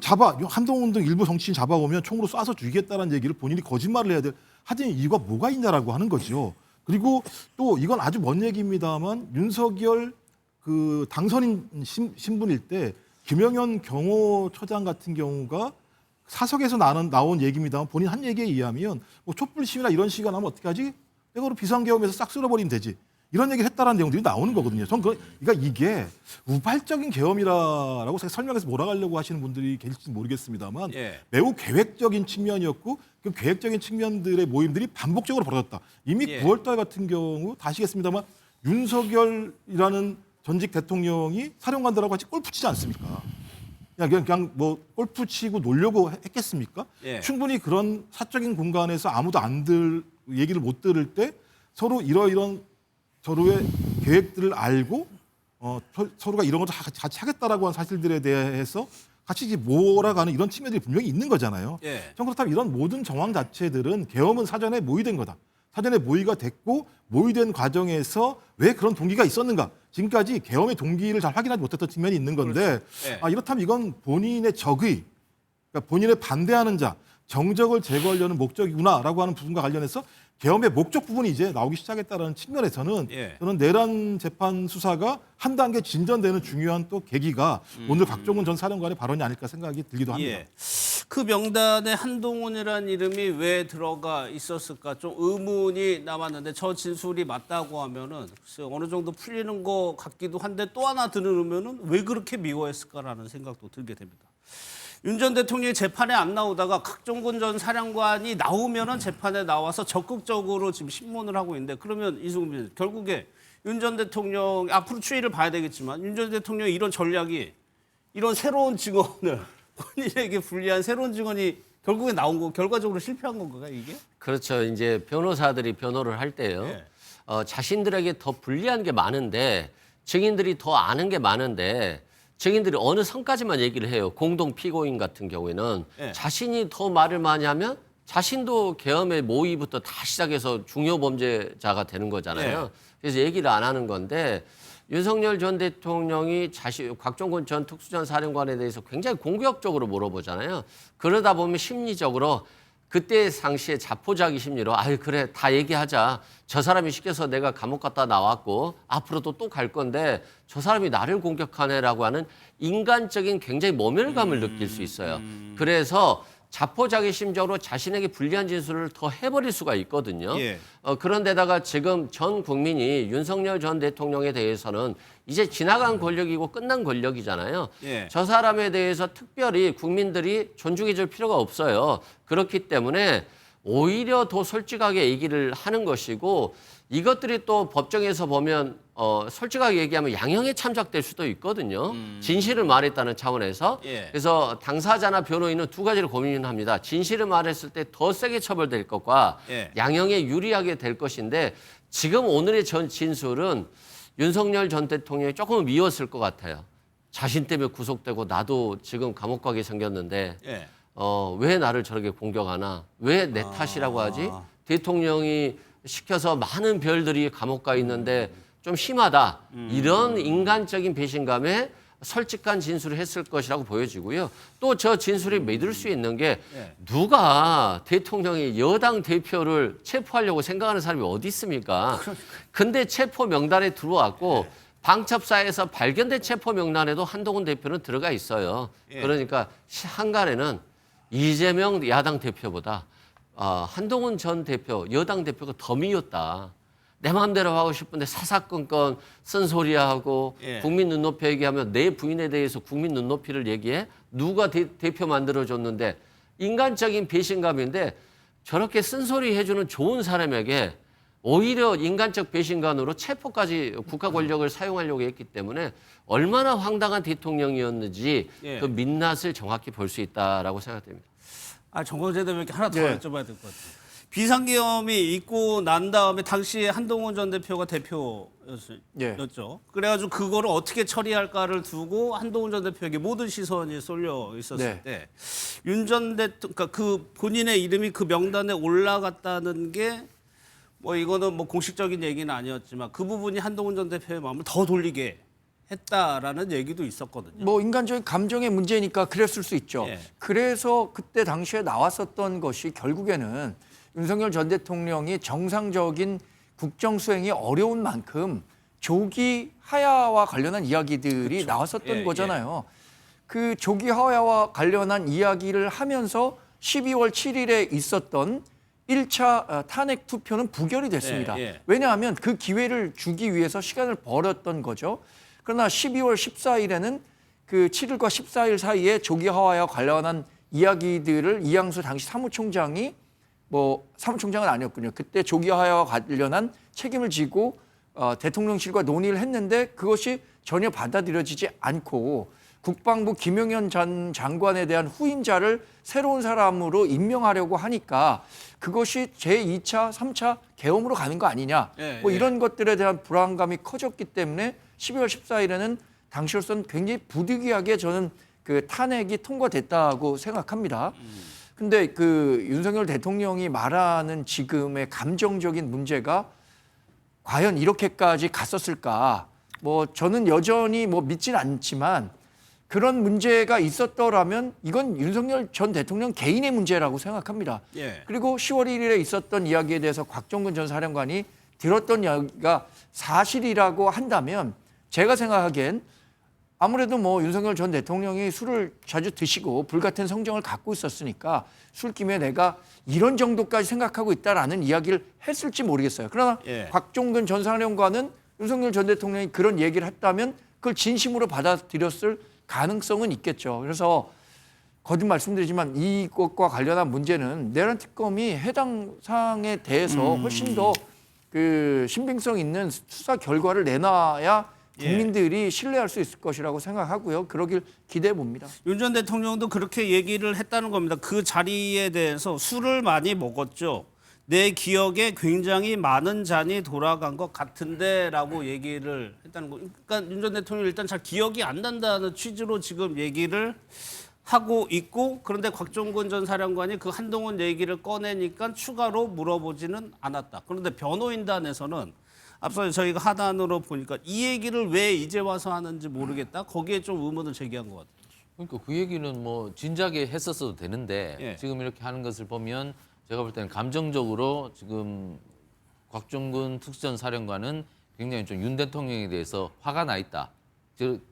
한동훈 등 일부 정치인 잡아오면 총으로 쏴서 죽이겠다는 얘기를 본인이 거짓말을 해야 될 하등의 이유가 뭐가 있냐라고 하는 거죠. 그리고 또 이건 아주 먼 얘기입니다만 윤석열 그 당선인 신분일 때 김영현 경호처장 같은 경우가 사석에서 나온 얘기입니다만 본인 한 얘기에 의하면 뭐 촛불 시위나 이런 시위가 나면 어떻게 하지? 내가 비상계엄에서 싹 쓸어버리면 되지. 이런 얘기를 했다라는 내용들이 나오는 거거든요. 저는 그러니까 이게 우발적인 계엄이라고 설명해서 몰아가려고 하시는 분들이 계실지 모르겠습니다만 매우 계획적인 측면이었고 그 계획적인 측면들의 모임들이 반복적으로 벌어졌다. 이미 9월달 같은 경우 다시겠습니다만 윤석열이라는 전직 대통령이 사령관들하고 같이 골프 치지 않습니까? 그냥 뭐 골프 치고 놀려고 했겠습니까? 충분히 그런 사적인 공간에서 아무도 얘기를 못 들을 때 서로 이런 서로의 계획들을 알고 서로가 이런 것을 같이 하겠다라고 하는 사실들에 대해서 같이 몰아가는 이런 측면들이 분명히 있는 거잖아요. 전 그렇다면 이런 모든 정황 자체들은 계엄은 사전에 모의된 거다. 사전에 모의가 됐고 모의된 과정에서 왜 그런 동기가 있었는가. 지금까지 계엄의 동기를 잘 확인하지 못했던 측면이 있는 건데 이렇다면 이건 본인의 적의, 그러니까 본인의 반대하는 자, 정적을 제거하려는 목적이구나라고 하는 부분과 관련해서 계엄의 목적 부분이 이제 나오기 시작했다는 측면에서는 예. 저는 내란 재판 수사가 한 단계 진전되는 중요한 또 계기가 오늘 곽종근 전 사령관의 발언이 아닐까 생각이 들기도 합니다. 예. 그 명단에 한동훈이라는 이름이 왜 들어가 있었을까 좀 의문이 남았는데 저 진술이 맞다고 하면은 글쎄요, 어느 정도 풀리는 것 같기도 한데 또 하나 들으면은 왜 그렇게 미워했을까라는 생각도 들게 됩니다. 윤 전 대통령이 재판에 안 나오다가 곽종근 전 사령관이 나오면은 재판에 나와서 적극적으로 지금 신문을 하고 있는데 그러면 이승민 결국에 윤 전 대통령 앞으로 추이를 봐야 되겠지만 윤 전 대통령의 이런 전략이 이런 새로운 증언을 본인에게 불리한 새로운 증언이 결국에 나온 거 결과적으로 실패한 건가요 이게? 그렇죠. 이제 변호사들이 변호를 할 때요. 예. 자신들에게 더 불리한 게 많은데 증인들이 더 아는 게 많은데 증인들이 어느 선까지만 얘기를 해요. 공동 피고인 같은 경우에는 예. 자신이 더 말을 많이 하면 자신도 계엄의 모의부터 다 시작해서 중요 범죄자가 되는 거잖아요. 그래서 얘기를 안 하는 건데 윤석열 전 대통령이 곽종근 전 특수전 사령관에 대해서 굉장히 공격적으로 물어보잖아요. 그러다 보면 심리적으로 그때 당시에 자포자기 심리로 아유 그래 다 얘기하자. 저 사람이 시켜서 내가 감옥 갔다 나왔고 앞으로도 또 갈 건데 저 사람이 나를 공격하네라고 하는 인간적인 굉장히 모멸감을 느낄 수 있어요. 그래서 자포자기 심적으로 자신에게 불리한 진술을 더 해버릴 수가 있거든요. 예. 그런데다가 지금 전 국민이 윤석열 전 대통령에 대해서는 이제 지나간 권력이고 끝난 권력이잖아요. 예. 저 사람에 대해서 특별히 국민들이 존중해 줄 필요가 없어요. 그렇기 때문에 오히려 더 솔직하게 얘기를 하는 것이고 이것들이 또 법정에서 보면 솔직하게 얘기하면 양형에 참작될 수도 있거든요. 진실을 말했다는 차원에서. 예. 그래서 당사자나 변호인은 두 가지를 고민합니다. 진실을 말했을 때 더 세게 처벌될 것과 예. 양형에 유리하게 될 것인데 지금 오늘의 전 진술은 윤석열 전 대통령이 조금 미웠을 것 같아요. 자신 때문에 구속되고 나도 지금 감옥 가게 생겼는데 예. 왜 나를 저렇게 공격하나? 왜 내 탓이라고 하지? 대통령이 시켜서 많은 별들이 감옥 가 있는데 좀 심하다. 이런 인간적인 배신감에 솔직한 진술을 했을 것이라고 보여지고요. 또 저 진술이 믿을 수 있는 게 누가 대통령이 여당 대표를 체포하려고 생각하는 사람이 어디 있습니까? 근데 체포 명단에 들어왔고 방첩사에서 발견된 체포 명단에도 한동훈 대표는 들어가 있어요. 그러니까 한간에는 이재명 야당 대표보다 한동훈 전 대표, 여당 대표가 더 미웠다. 내 마음대로 하고 싶은데 사사건건 쓴소리하고 국민 눈높이 얘기하면 내 부인에 대해서 국민 눈높이를 얘기해? 누가 대표 만들어줬는데 인간적인 배신감인데 저렇게 쓴소리 해주는 좋은 사람에게 오히려 인간적 배신감으로 체포까지 국가 권력을 사용하려고 했기 때문에 얼마나 황당한 대통령이었는지 그 민낯을 정확히 볼 수 있다라고 생각됩니다. 정건재 대표께 하나 더 여쭤봐야 될 것 같아요. 비상계엄이 있고 난 다음에 당시에 한동훈 전 대표가 대표였죠. 그래가지고 그거를 어떻게 처리할까를 두고 한동훈 전 대표에게 모든 시선이 쏠려 있었을 때 윤 전 대통령, 그러니까 그 본인의 이름이 그 명단에 올라갔다는 게 뭐 이거는 뭐 공식적인 얘기는 아니었지만 그 부분이 한동훈 전 대표의 마음을 더 돌리게 했다라는 얘기도 있었거든요. 뭐 인간적인 감정의 문제니까 그랬을 수 있죠. 그래서 그때 당시에 나왔었던 것이 결국에는 윤석열 전 대통령이 정상적인 국정 수행이 어려운 만큼 조기 하야와 관련한 이야기들이 나왔었던 거잖아요. 그 조기 하야와 관련한 이야기를 하면서 12월 7일에 있었던 1차 탄핵 투표는 부결이 됐습니다. 왜냐하면 그 기회를 주기 위해서 시간을 벌였던 거죠. 그러나 12월 14일에는 그 7일과 14일 사이에 조기 하야와 관련한 이야기들을 이양수 당시 사무총장이 사무총장은 아니었군요. 그때 조기 하야와 관련한 책임을 지고 대통령실과 논의를 했는데 그것이 전혀 받아들여지지 않고 국방부 김용현 전 장관에 대한 후임자를 새로운 사람으로 임명하려고 하니까 그것이 제2차, 3차 계엄으로 가는 거 아니냐. 이런 것들에 대한 불안감이 커졌기 때문에 12월 14일에는 당시로서는 굉장히 부득이하게 저는 그 탄핵이 통과됐다고 생각합니다. 근데 그 윤석열 대통령이 말하는 지금의 감정적인 문제가 과연 이렇게까지 갔었을까? 저는 여전히 믿지는 않지만 그런 문제가 있었더라면 이건 윤석열 전 대통령 개인의 문제라고 생각합니다. 예. 그리고 10월 1일에 있었던 이야기에 대해서 곽종근 전 사령관이 들었던 이야기가 사실이라고 한다면 제가 생각하기엔 아무래도 뭐 윤석열 전 대통령이 술을 자주 드시고 불같은 성정을 갖고 있었으니까 술김에 내가 이런 정도까지 생각하고 있다라는 이야기를 했을지 모르겠어요. 그러나 예. 곽종근 전 사령관은 윤석열 전 대통령이 그런 얘기를 했다면 그걸 진심으로 받아들였을 가능성은 있겠죠. 그래서 거듭 말씀드리지만 이것과 관련한 문제는 내란 특검이 해당 사항에 대해서 훨씬 더 그 신빙성 있는 수사 결과를 내놔야 국민들이 신뢰할 수 있을 것이라고 생각하고요. 그러길 기대해 봅니다. 윤 전 대통령도 그렇게 얘기를 했다는 겁니다. 그 자리에 대해서 술을 많이 먹었죠. 내 기억에 굉장히 많은 잔이 돌아간 것 같은데라고 얘기를 했다는 거. 그러니까 윤 전 대통령이 일단 잘 기억이 안 난다는 취지로 지금 얘기를 하고 있고, 그런데 곽종근 전 사령관이 그 한동훈 얘기를 꺼내니까 추가로 물어보지는 않았다. 그런데 변호인단에서는 앞서 저희가 하단으로 보니까 이 얘기를 왜 이제 와서 하는지 모르겠다. 거기에 좀 의문을 제기한 것 같아요. 그러니까 그 얘기는 뭐 진작에 했었어도 되는데 예. 지금 이렇게 하는 것을 보면 제가 볼 때는 감정적으로 지금 곽종근 특수전 사령관은 굉장히 좀 윤 대통령에 대해서 화가 나 있다.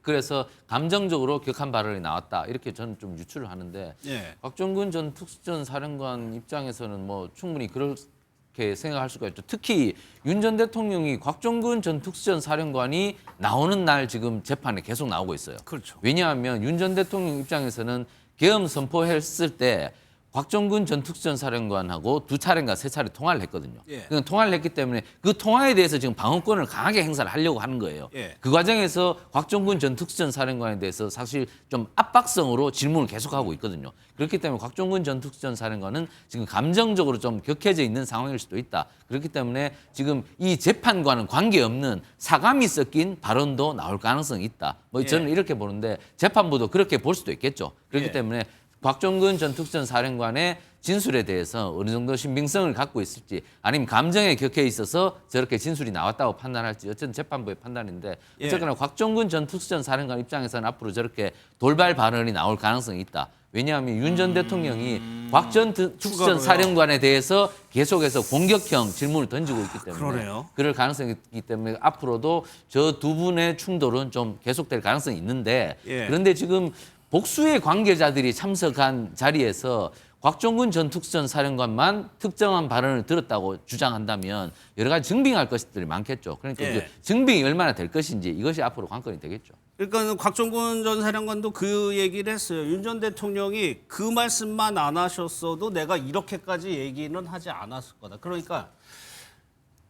그래서 감정적으로 격한 발언이 나왔다. 이렇게 저는 좀 유추를 하는데 예. 곽종근 전 특수전 사령관 입장에서는 뭐 충분히 그렇게 생각할 수가 있죠. 특히 윤 전 대통령이 곽종근 전 특수전 사령관이 나오는 날 지금 재판에 계속 나오고 있어요. 그렇죠. 왜냐하면 윤 전 대통령 입장에서는 계엄 선포했을 때 곽종근 전 특수전 사령관하고 2차례인가 3차례 통화를 했거든요. 예. 그러니까 통화를 했기 때문에 그 통화에 대해서 지금 방어권을 강하게 행사를 하려고 하는 거예요. 예. 그 과정에서 곽종근 전 특수전 사령관에 대해서 사실 좀 압박성으로 질문을 계속하고 있거든요. 그렇기 때문에 곽종근 전 특수전 사령관은 지금 감정적으로 좀 격해져 있는 상황일 수도 있다. 그렇기 때문에 지금 이 재판과는 관계없는 사감이 섞인 발언도 나올 가능성이 있다. 뭐 저는 이렇게 보는데 재판부도 그렇게 볼 수도 있겠죠. 그렇기 예. 때문에 곽종근 전 특수전 사령관의 진술에 대해서 어느 정도 신빙성을 갖고 있을지 아니면 감정에 격해 있어서 저렇게 진술이 나왔다고 판단할지 어쨌든 재판부의 판단인데 예. 어쨌거나 곽종근 전 특수전 사령관 입장에서는 앞으로 저렇게 돌발 발언이 나올 가능성이 있다. 왜냐하면 윤 전 대통령이 곽 전 특수전 추가로요? 사령관에 대해서 계속해서 공격형 질문을 던지고 있기 때문에 그러네요. 그럴 가능성이 있기 때문에 앞으로도 저 두 분의 충돌은 좀 계속될 가능성이 있는데 예. 그런데 지금 복수의 관계자들이 참석한 자리에서 곽종근 전 특수전 사령관만 특정한 발언을 들었다고 주장한다면 여러 가지 증빙할 것들이 많겠죠. 그러니까 예. 그 증빙이 얼마나 될 것인지 이것이 앞으로 관건이 되겠죠. 그러니까 곽종근 전 사령관도 그 얘기를 했어요. 윤 전 대통령이 그 말씀만 안 하셨어도 내가 이렇게까지 얘기는 하지 않았을 거다. 그러니까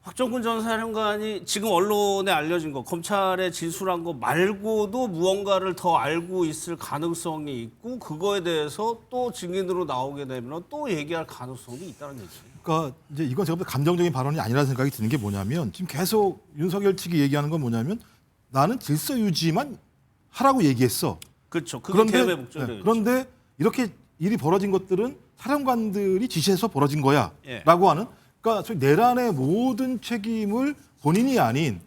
곽종근 전 사령관이 지금 언론에 알려진 거, 검찰에 진술한 거 말고도 무언가를 더 알고 있을 가능성이 있고 그거에 대해서 또 증인으로 나오게 되면 또 얘기할 가능성도 있다는 얘기예요. 그러니까 이제 이건 제가 볼 때 감정적인 발언이 아니라는 생각이 드는 게 뭐냐면 지금 계속 윤석열 측이 얘기하는 건 뭐냐면 나는 질서 유지만 하라고 얘기했어. 그렇죠. 그게 계엄의 목적이에요. 그런데 이렇게 일이 벌어진 것들은 사령관들이 지시해서 벌어진 거야라고 예. 하는. 그러니까 소위 내란의 모든 책임을 본인이 아닌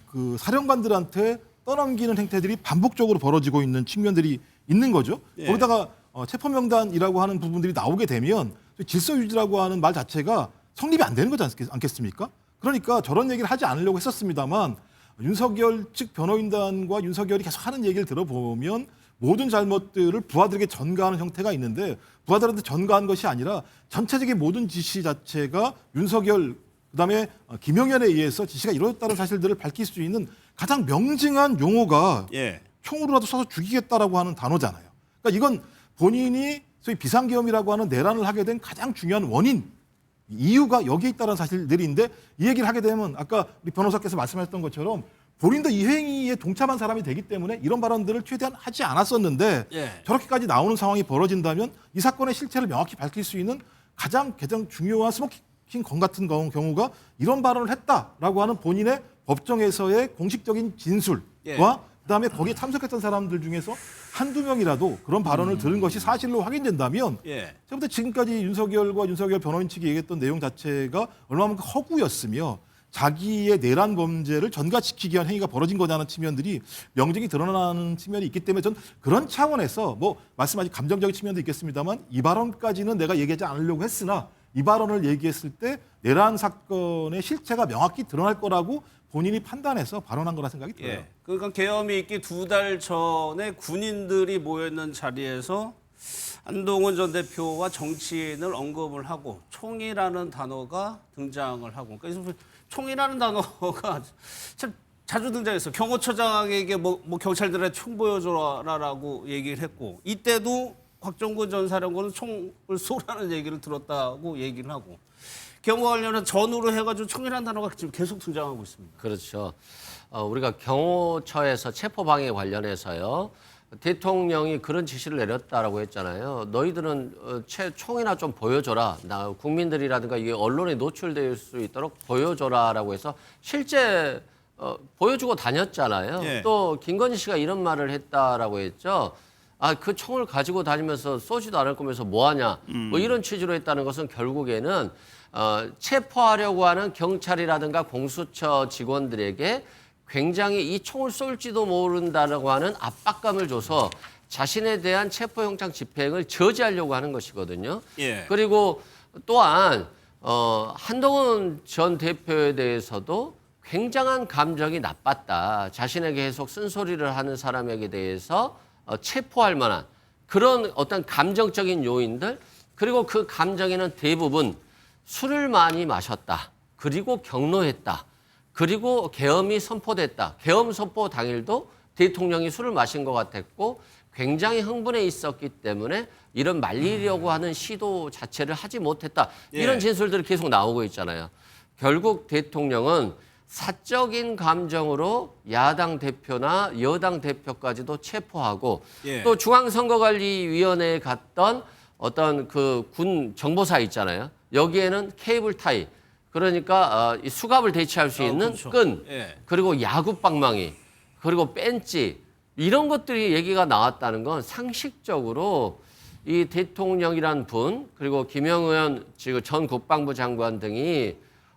그 사령관들한테 떠넘기는 행태들이 반복적으로 벌어지고 있는 측면들이 있는 거죠. 예. 거기다가 체포명단이라고 하는 부분들이 나오게 되면 질서 유지라고 하는 말 자체가 성립이 안 되는 거지 않겠습니까? 그러니까 저런 얘기를 하지 않으려고 했었습니다만 윤석열 측 변호인단과 윤석열이 계속 하는 얘기를 들어보면 모든 잘못들을 부하들에게 전가하는 형태가 있는데 부하들한테 전가한 것이 아니라 전체적인 모든 지시 자체가 윤석열 그다음에 김영현에 의해서 지시가 이루어졌다는 사실들을 밝힐 수 있는 가장 명징한 용어가 예. 총으로라도 쏴서 죽이겠다라고 하는 단어잖아요. 그러니까 이건 본인이 소위 비상계엄이라고 하는 내란을 하게 된 가장 중요한 원인, 이유가 여기에 있다는 사실들인데 이 얘기를 하게 되면 아까 우리 변호사께서 말씀하셨던 것처럼 본인도 이 행위에 동참한 사람이 되기 때문에 이런 발언들을 최대한 하지 않았었는데 예. 저렇게까지 나오는 상황이 벌어진다면 이 사건의 실체를 명확히 밝힐 수 있는 가장 중요한 스모킹 건 같은 경우가 이런 발언을 했다라고 하는 본인의 법정에서의 공식적인 진술과 예. 그다음에 거기에 참석했던 사람들 중에서 한두 명이라도 그런 발언을 들은 것이 사실로 확인된다면 예. 제가 볼 때 지금까지 윤석열과 윤석열 변호인 측이 얘기했던 내용 자체가 얼마만큼 허구였으며 자기의 내란 범죄를 전가시키기 위한 행위가 벌어진 거냐는 측면들이 명백히 드러나는 측면이 있기 때문에 전 그런 차원에서 뭐 말씀하신 감정적인 측면도 있겠습니다만 이 발언까지는 내가 얘기하지 않으려고 했으나 이 발언을 얘기했을 때 내란 사건의 실체가 명확히 드러날 거라고 본인이 판단해서 발언한 거라 생각이 들어요. 예. 그러니까 계엄이 있기 2달 전에 군인들이 모여있는 자리에서 한동훈 전 대표와 정치인을 언급을 하고 총이라는 단어가 등장을 하고 그래서 총이라는 단어가 참 자주 등장했어요. 경호처장에게 뭐 경찰들의 총 보여줘라라고 얘기를 했고 이때도 곽종근 전 사령관은 총을 쏘라는 얘기를 들었다고 얘기를 하고 경호와 관련한 전후로 해가지고 총이라는 단어가 지금 계속 등장하고 있습니다. 그렇죠. 우리가 경호처에서 체포방해 관련해서요. 대통령이 그런 지시를 내렸다라고 했잖아요. 너희들은 총이나 좀 보여줘라. 나 국민들이라든가 이게 언론에 노출될 수 있도록 보여줘라라고 해서 실제 보여주고 다녔잖아요. 예. 또 김건희 씨가 이런 말을 했다라고 했죠. 그 총을 가지고 다니면서 쏘지도 않을 거면서 뭐하냐. 뭐 이런 취지로 했다는 것은 결국에는 체포하려고 하는 경찰이라든가 공수처 직원들에게 굉장히 이 총을 쏠지도 모른다라고 하는 압박감을 줘서 자신에 대한 체포영장 집행을 저지하려고 하는 것이거든요. 예. 그리고 또한 한동훈 전 대표에 대해서도 굉장한 감정이 나빴다. 자신에게 계속 쓴소리를 하는 사람에게 대해서 체포할 만한 그런 어떤 감정적인 요인들 그리고 그 감정에는 대부분 술을 많이 마셨다. 그리고 경로했다. 그리고 계엄이 선포됐다. 계엄 선포 당일도 대통령이 술을 마신 것 같았고 굉장히 흥분해 있었기 때문에 이런 말리려고 하는 시도 자체를 하지 못했다. 이런 예. 진술들이 계속 나오고 있잖아요. 결국 대통령은 사적인 감정으로 야당 대표나 여당 대표까지도 체포하고 예. 또 중앙선거관리위원회에 갔던 어떤 그 군 정보사 있잖아요. 여기에는 케이블 타이 그러니까 이 수갑을 대체할 수 있는 그렇죠. 끈 예. 그리고 야구방망이 그리고 벤치 이런 것들이 얘기가 나왔다는 건 상식적으로 이 대통령이란 분 그리고 김영의원 지금 전 국방부 장관 등이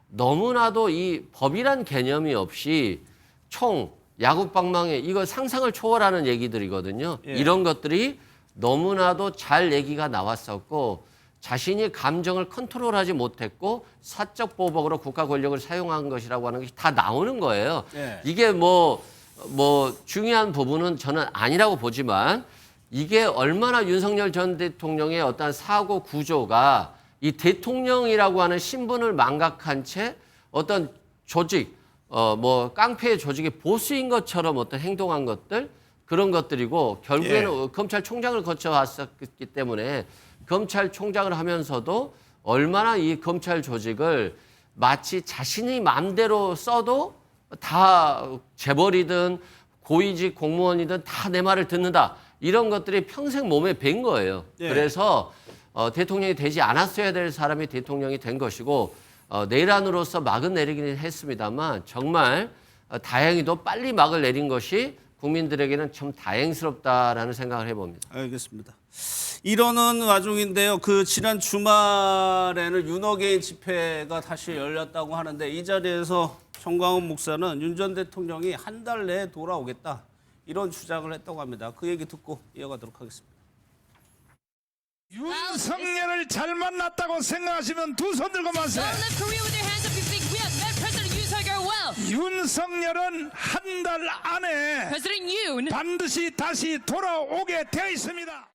너무나도 이 법이란 개념이 없이 총, 야구방망이 이거 상상을 초월하는 얘기들이거든요. 예. 이런 것들이 너무나도 잘 얘기가 나왔었고 자신이 감정을 컨트롤하지 못했고 사적 보복으로 국가 권력을 사용한 것이라고 하는 것이 다 나오는 거예요. 예. 이게 뭐 중요한 부분은 저는 아니라고 보지만 이게 얼마나 윤석열 전 대통령의 어떤 사고 구조가 이 대통령이라고 하는 신분을 망각한 채 어떤 조직, 깡패의 조직의 보수인 것처럼 어떤 행동한 것들 그런 것들이고 결국에는 검찰총장을 거쳐왔었기 때문에 검찰총장을 하면서도 얼마나 이 검찰 조직을 마치 자신이 마음대로 써도 다 재벌이든 고위직 공무원이든 다 내 말을 듣는다. 이런 것들이 평생 몸에 밴 거예요. 예. 그래서 대통령이 되지 않았어야 될 사람이 대통령이 된 것이고 내란으로서 막은 내리기는 했습니다만 정말 다행히도 빨리 막을 내린 것이 국민들에게는 참 다행스럽다라는 생각을 해봅니다. 알겠습니다. 이러는 와중인데요. 그 지난 주말에는 윤어게인 집회가 다시 열렸다고 하는데 이 자리에서 정광훈 목사는 윤 전 대통령이 한 달 내에 돌아오겠다 이런 주장을 했다고 합니다. 그 얘기 듣고 이어가도록 하겠습니다. 윤석열을 잘 만났다고 생각하시면 두 손 들고 마세요. 윤석열은 한 달 안에 반드시 다시 돌아오게 되어 있습니다.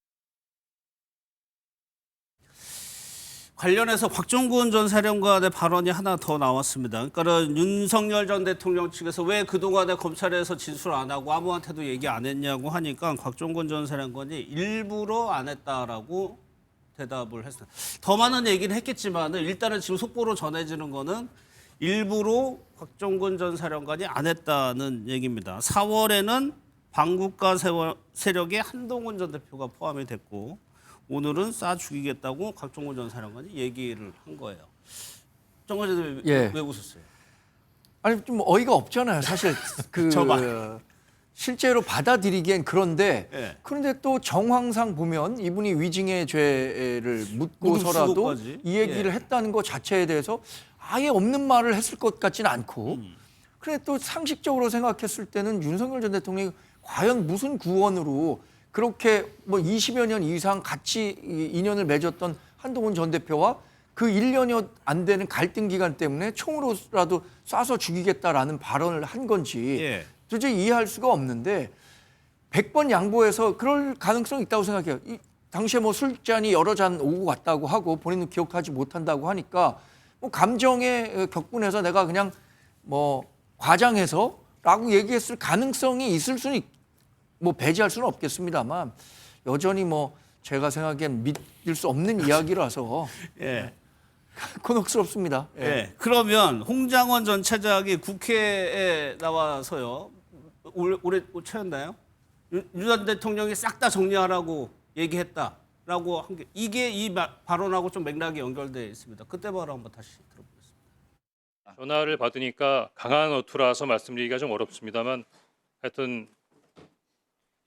관련해서 곽종근 전 사령관의 발언이 하나 더 나왔습니다. 그러니까 윤석열 전 대통령 측에서 왜 그동안에 검찰에서 진술 안 하고 아무한테도 얘기 안 했냐고 하니까 곽종근 전 사령관이 일부러 안 했다라고 대답을 했어요. 더 많은 얘기는 했겠지만 일단은 지금 속보로 전해지는 거는 일부러 곽종근 전 사령관이 안 했다는 얘기입니다. 4월에는 반국가 세력의 한동훈 전 대표가 포함이 됐고 오늘은 쏴 죽이겠다고 곽종근 전 사령관이 얘기를 한 거예요. 정관 대표 왜 웃었어요? 아니 좀 어이가 없잖아요. 사실 실제로 받아들이기엔 그런데 그런데 또 정황상 보면 이분이 위증의 죄를 묻고서라도 이 얘기를 했다는 것 자체에 대해서 아예 없는 말을 했을 것 같지는 않고 그래 또 상식적으로 생각했을 때는 윤석열 전 대통령이 과연 무슨 구원으로 그렇게 뭐 20여 년 이상 같이 인연을 맺었던 한동훈 전 대표와 그 1년여 안 되는 갈등 기간 때문에 총으로라도 쏴서 죽이겠다라는 발언을 한 건지 도저히 이해할 수가 없는데 100번 양보해서 그럴 가능성이 있다고 생각해요. 당시에 뭐 술잔이 여러 잔 오고 갔다고 하고 본인은 기억하지 못한다고 하니까 뭐 감정에 격분해서 내가 그냥 뭐 과장해서라고 얘기했을 가능성이 있을 수는 뭐 배제할 수는 없겠습니다만 여전히 뭐 제가 생각엔 믿을 수 없는 이야기라서 곤혹스럽습니다. 그러면 홍장원 전 차장이 국회에 나와서요. 올해 채웠나요? 윤 전 대통령이 싹 다 정리하라고 얘기했다라고 한 게 이게 이 발언하고 좀 맥락이 연결되어 있습니다. 그때 바로 한번 다시 들어보겠습니다. 전화를 받으니까 강한 어투라서 말씀드리기가 좀 어렵습니다만 하여튼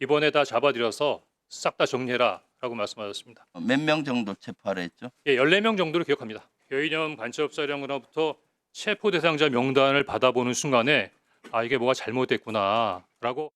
이번에 다 잡아들여서 싹 다 정리해라라고 말씀하셨습니다. 몇 명 정도 체포하라 했죠? 예, 14명 정도로 기억합니다. 여인영 간첩사령관으로부터 체포 대상자 명단을 받아보는 순간에 아 이게 뭐가 잘못됐구나라고.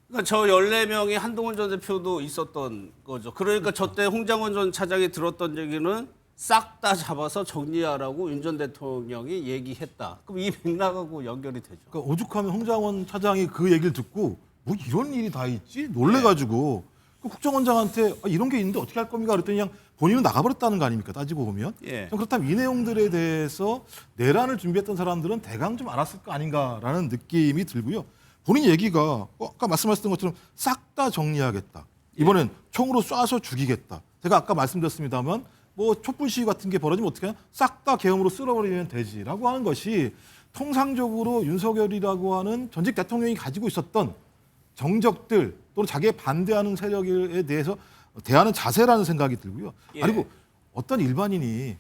그러니까 저 14명이 한동훈 전 대표도 있었던 거죠. 그러니까 저때 홍장원 전 차장이 들었던 얘기는 싹 다 잡아서 정리하라고 윤 전 대통령이 얘기했다. 그럼 이 맥락하고 연결이 되죠. 그러니까 오죽하면 홍장원 차장이 그 얘기를 듣고 뭐 이런 일이 다 있지? 놀래가지고 그 국정원장한테 이런 게 있는데 어떻게 할 겁니까? 그랬더니 그냥 본인은 나가버렸다는 거 아닙니까? 따지고 보면. 그렇다면 이 내용들에 대해서 내란을 준비했던 사람들은 대강 좀 알았을 거 아닌가라는 느낌이 들고요. 본인 얘기가 아까 말씀하셨던 것처럼 싹 다 정리하겠다. 이번엔 총으로 쏴서 죽이겠다. 제가 아까 말씀드렸습니다만 뭐 촛불 시위 같은 게 벌어지면 어떻게 하냐? 싹 다 계엄으로 쓸어버리면 되지라고 하는 것이 통상적으로 윤석열이라고 하는 전직 대통령이 가지고 있었던 정적들 또는 자기에 반대하는 세력에 대해서 대하는 자세라는 생각이 들고요. 그리고 어떤 일반인이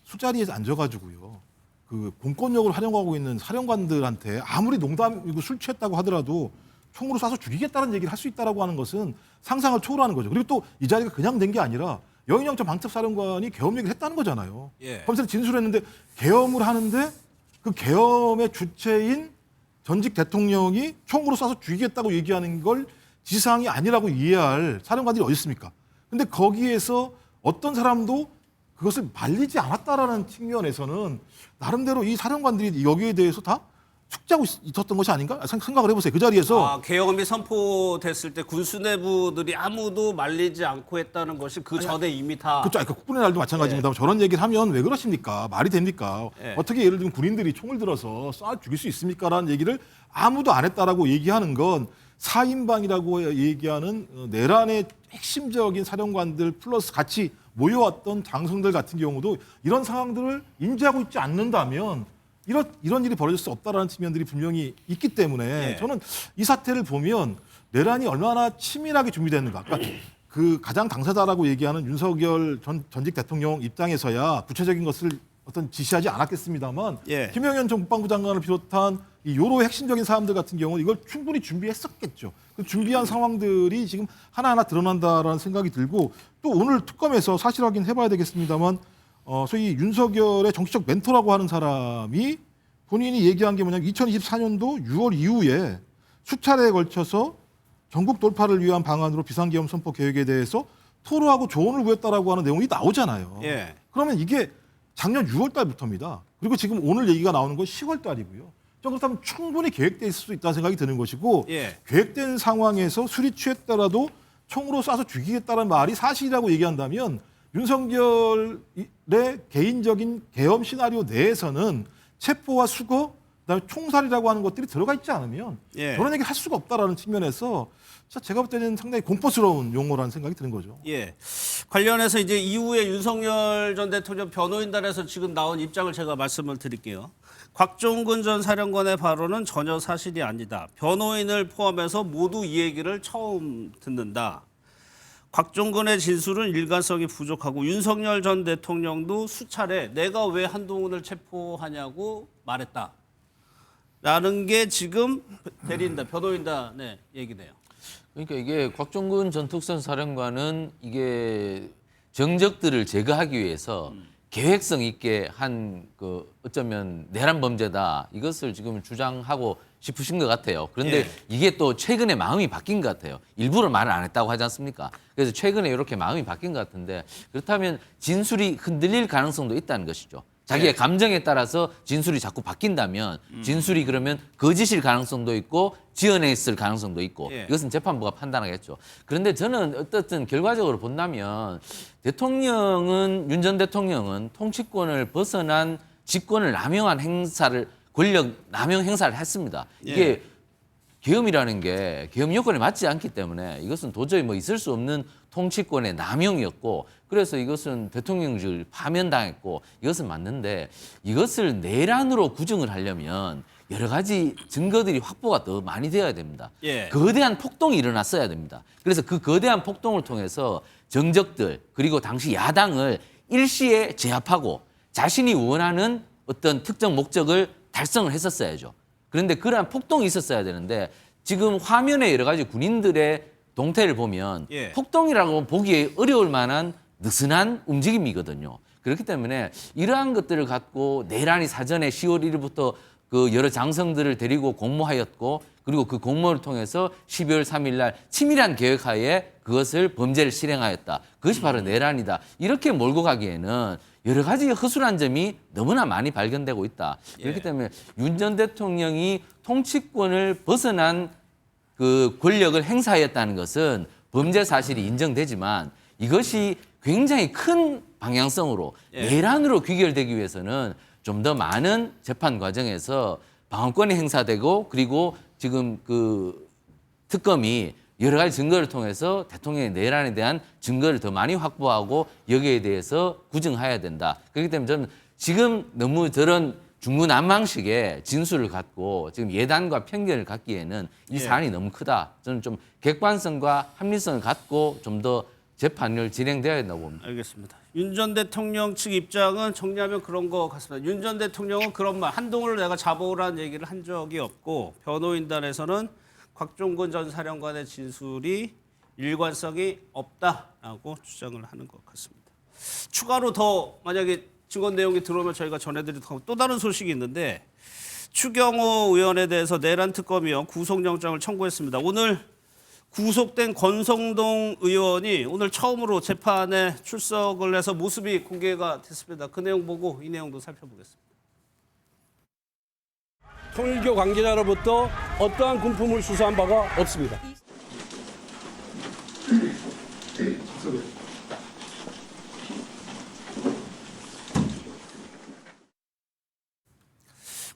술자리에 앉아가지고요. 그 공권력을 활용하고 있는 사령관들한테 아무리 농담이고 술 취했다고 하더라도 총으로 쏴서 죽이겠다는 얘기를 할 수 있다라고 하는 것은 상상을 초월하는 거죠. 그리고 또 이 자리가 그냥 된 게 아니라 여인영 전 방첩사령관이 계엄 얘기를 했다는 거잖아요. 검찰에 진술했는데 계엄을 하는데 그 계엄의 주체인 전직 대통령이 총으로 쏴서 죽이겠다고 얘기하는 걸 지상이 아니라고 이해할 사령관들이 어디 있습니까? 근데 거기에서 어떤 사람도 그것을 말리지 않았다라는 측면에서는 나름대로 이 사령관들이 여기에 대해서 다 숙지하고 있었던 것이 아닌가 생각을 해보세요. 그 자리에서 계엄이 선포됐을 때 군수 내부들이 아무도 말리지 않고 했다는 것이 그 전에 이미 다. 그렇죠. 그러니까 국군의 날도 마찬가지입니다. 저런 얘기를 하면 왜 그러십니까? 말이 됩니까? 어떻게 예를 들면 군인들이 총을 들어서 쏴 죽일 수 있습니까라는 얘기를 아무도 안 했다라고 얘기하는 건 4인방이라고 얘기하는 내란의 핵심적인 사령관들 플러스 같이 모여왔던 장성들 같은 경우도 이런 상황들을 인지하고 있지 않는다면 이런 일이 벌어질 수 없다라는 측면들이 분명히 있기 때문에 저는 이 사태를 보면 내란이 얼마나 치밀하게 준비됐는가. 그러니까 그 가장 당사자라고 얘기하는 윤석열 전직 대통령 입장에서야 구체적인 것을 어떤 지시하지 않았겠습니다만 김영현 전 국방부 장관을 비롯한 이 요로 핵심적인 사람들 같은 경우는 이걸 충분히 준비했었겠죠. 그 준비한 상황들이 지금 하나하나 드러난다라는 생각이 들고 또 오늘 특검에서 사실 확인해봐야 되겠습니다만 소위 윤석열의 정치적 멘토라고 하는 사람이 본인이 얘기한 게 뭐냐면 2024년도 6월 이후에 수차례에 걸쳐서 전국 돌파를 위한 방안으로 비상계엄 선포 계획에 대해서 토로하고 조언을 구했다라고 하는 내용이 나오잖아요. 그러면 이게 작년 6월 달부터입니다. 그리고 지금 오늘 얘기가 나오는 건 10월 달이고요. 그렇다면 충분히 계획돼 있을 수 있다는 생각이 드는 것이고 계획된 상황에서 술이 취했더라도 총으로 쏴서 죽이겠다는 말이 사실이라고 얘기한다면 윤석열의 개인적인 계엄 시나리오 내에서는 체포와 수거, 그다음에 총살이라고 하는 것들이 들어가 있지 않으면 그런 얘기를 할 수가 없다라는 측면에서 제가 볼 때는 상당히 공포스러운 용어라는 생각이 드는 거죠. 관련해서 이제 이후에 윤석열 전 대통령 변호인단에서 지금 나온 입장을 제가 말씀을 드릴게요. 곽종근 전 사령관의 발언은 전혀 사실이 아니다. 변호인을 포함해서 모두 이 얘기를 처음 듣는다. 곽종근의 진술은 일관성이 부족하고 윤석열 전 대통령도 수차례 내가 왜 한동훈을 체포하냐고 말했다. 라는 게 지금 대리인단, 변호인단의 얘기네요. 그러니까 이게 곽종근 전 특전사령관은 이게 정적들을 제거하기 위해서 계획성 있게 한 그 어쩌면 내란 범죄다 이것을 지금 주장하고 싶으신 것 같아요. 그런데 예. 이게 또 최근에 마음이 바뀐 것 같아요. 일부러 말을 안 했다고 하지 않습니까? 그래서 최근에 이렇게 마음이 바뀐 것 같은데 그렇다면 진술이 흔들릴 가능성도 있다는 것이죠. 자기의 예. 감정에 따라서 진술이 자꾸 바뀐다면 진술이 그러면 거짓일 가능성도 있고 지어냈을 가능성도 있고 예. 이것은 재판부가 판단하겠죠. 그런데 저는 어떻든 결과적으로 본다면 대통령은 윤 전 대통령은 통치권을 벗어난 직권을 남용한 행사를 권력 남용 행사를 했습니다. 이게 예. 계엄이라는 게 계엄 요건에 맞지 않기 때문에 이것은 도저히 뭐 있을 수 없는 통치권의 남용이었고 그래서 이것은 대통령직을 파면당했고 이것은 맞는데 이것을 내란으로 구정을 하려면 여러 가지 증거들이 확보가 더 많이 되어야 됩니다. 예. 거대한 폭동이 일어났어야 됩니다. 그래서 그 거대한 폭동을 통해서 정적들 그리고 당시 야당을 일시에 제압하고 자신이 원하는 어떤 특정 목적을 달성을 했었어야죠. 그런데 그러한 폭동이 있었어야 되는데 지금 화면에 여러 가지 군인들의 동태를 보면 예. 폭동이라고 보기 어려울 만한 느슨한 움직임이거든요. 그렇기 때문에 이러한 것들을 갖고 내란이 사전에 10월 1일부터 그 여러 장성들을 데리고 공모하였고 그리고 그 공모를 통해서 12월 3일 날 치밀한 계획하에 그것을 범죄를 실행하였다. 그것이 바로 내란이다. 이렇게 몰고 가기에는 여러 가지 허술한 점이 너무나 많이 발견되고 있다. 그렇기 때문에 윤 전 대통령이 통치권을 벗어난 그 권력을 행사하였다는 것은 범죄 사실이 인정되지만 이것이 굉장히 큰 방향성으로 내란으로 귀결되기 위해서는 좀 더 많은 재판 과정에서 방어권이 행사되고 그리고 지금 그 특검이 여러 가지 증거를 통해서 대통령의 내란에 대한 증거를 더 많이 확보하고 여기에 대해서 구증해야 된다. 그렇기 때문에 저는 지금 너무 저런 중구난방식의 진술을 갖고 지금 예단과 편견을 갖기에는 이 사안이 너무 크다. 저는 좀 객관성과 합리성을 갖고 좀 더 재판을 진행되어야 된다고 봅니다. 알겠습니다. 윤 전 대통령 측 입장은 정리하면 그런 것 같습니다. 윤 전 대통령은 그런 말, 한동훈을 내가 잡아오라는 얘기를 한 적이 없고 변호인단에서는 곽종근 전 사령관의 진술이 일관성이 없다라고 주장을 하는 것 같습니다. 추가로 더 만약에 증언 내용이 들어오면 저희가 전해드리도록 또 다른 소식이 있는데 추경호 의원에 대해서 내란 특검이요 구속영장을 청구했습니다. 오늘 구속된 권성동 의원이 오늘 처음으로 재판에 출석을 해서 모습이 공개가 됐습니다. 그 내용 보고 이 내용도 살펴보겠습니다. 통일교 관계자로부터 어떠한 군품을 수사한 바가 없습니다.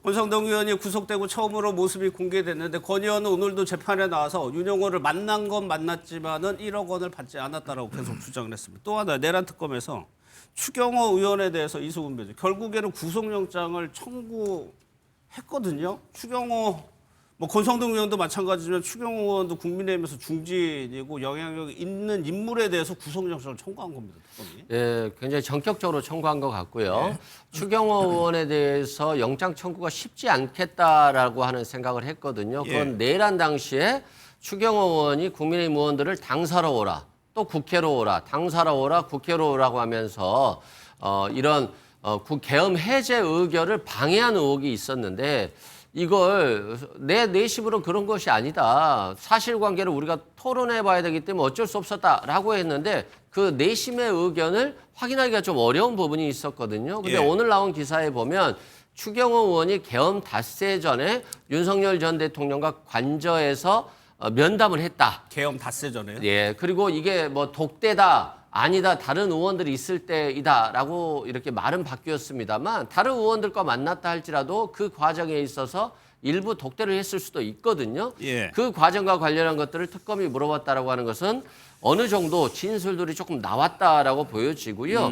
권성동 의원이 구속되고 처음으로 모습이 공개됐는데 권 의원은 오늘도 재판에 나와서 윤영호를 만난 건 만났지만은 1억 원을 받지 않았다라고 계속 주장을 했습니다. 또 하나 내란 특검에서 추경호 의원에 대해서 이수근 변호사 결국에는 구속영장을 청구했거든요. 추경호 뭐 권성동 의원도 마찬가지지만 추경호 의원도 국민의힘에서 중진이고 영향력이 있는 인물에 대해서 구속영장을 청구한 겁니다. 특검이. 예, 굉장히 전격적으로 청구한 것 같고요. 추경호 의원에 대해서 영장 청구가 쉽지 않겠다라고 하는 생각을 했거든요. 그건 내란 당시에 추경호 의원이 국민의힘 의원들을 당사로 오라, 또 국회로 오라, 당사로 오라, 국회로 오라고 하면서 이런 계엄 해제 의결을 방해한 의혹이 있었는데 이걸 내 내심으로 그런 것이 아니다. 사실관계를 우리가 토론해 봐야 되기 때문에 어쩔 수 없었다라고 했는데 그 내심의 의견을 확인하기가 좀 어려운 부분이 있었거든요. 근데 오늘 나온 기사에 보면 추경호 의원이 계엄 닷새 전에 윤석열 전 대통령과 관저에서 면담을 했다. 계엄 닷새 전에요? 예. 그리고 이게 뭐 독대다. 아니다. 다른 의원들이 있을 때이다라고 이렇게 말은 바뀌었습니다만 다른 의원들과 만났다 할지라도 그 과정에 있어서 일부 독대를 했을 수도 있거든요. 그 과정과 관련한 것들을 특검이 물어봤다라고 하는 것은 어느 정도 진술들이 조금 나왔다라고 보여지고요.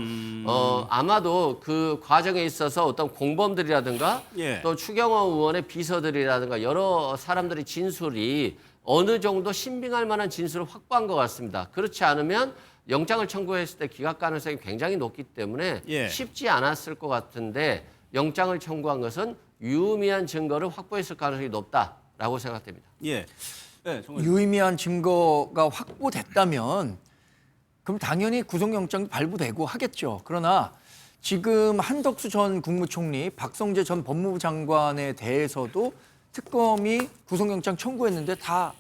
아마도 그 과정에 있어서 어떤 공범들이라든가 또 추경호 의원의 비서들이라든가 여러 사람들의 진술이 어느 정도 신빙할 만한 진술을 확보한 것 같습니다. 그렇지 않으면 영장을 청구했을 때 기각 가능성이 굉장히 높기 때문에 쉽지 않았을 것 같은데 영장을 청구한 것은 유의미한 증거를 확보했을 가능성이 높다라고 생각됩니다. 유의미한 증거가 확보됐다면 그럼 당연히 구속영장이 발부되고 하겠죠. 그러나 지금 한덕수 전 국무총리, 박성재 전 법무부 장관에 대해서도 특검이 구속영장 청구했는데 다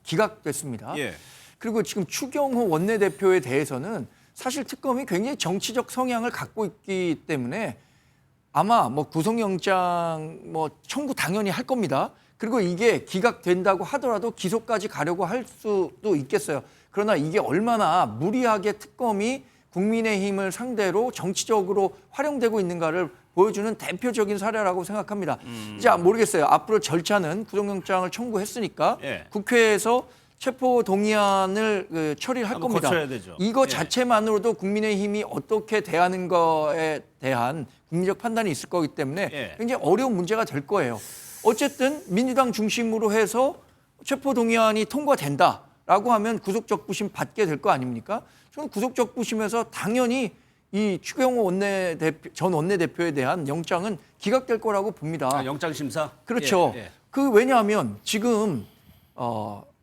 기각됐습니다. 예. 그리고 지금 추경호 원내대표에 대해서는 사실 특검이 굉장히 정치적 성향을 갖고 있기 때문에 아마 뭐 구속영장 뭐 청구 당연히 할 겁니다. 그리고 이게 기각된다고 하더라도 기소까지 가려고 할 수도 있겠어요. 그러나 이게 얼마나 무리하게 특검이 국민의힘을 상대로 정치적으로 활용되고 있는가를 보여주는 대표적인 사례라고 생각합니다. 자, 모르겠어요. 앞으로 절차는 구속영장을 청구했으니까 예. 국회에서 체포 동의안을 처리를 할 한번 겁니다. 거쳐야 되죠. 이거 예. 자체만으로도 국민의힘이 어떻게 대하는 거에 대한 국민적 판단이 있을 거기 때문에 예. 굉장히 어려운 문제가 될 거예요. 어쨌든 민주당 중심으로 해서 체포 동의안이 통과된다라고 하면 구속적부심 받게 될 거 아닙니까? 저는 구속적부심에서 당연히 이 추경호 전 원내대표에 대한 영장은 기각될 거라고 봅니다. 영장 심사? 그렇죠. 예, 예. 왜냐하면 지금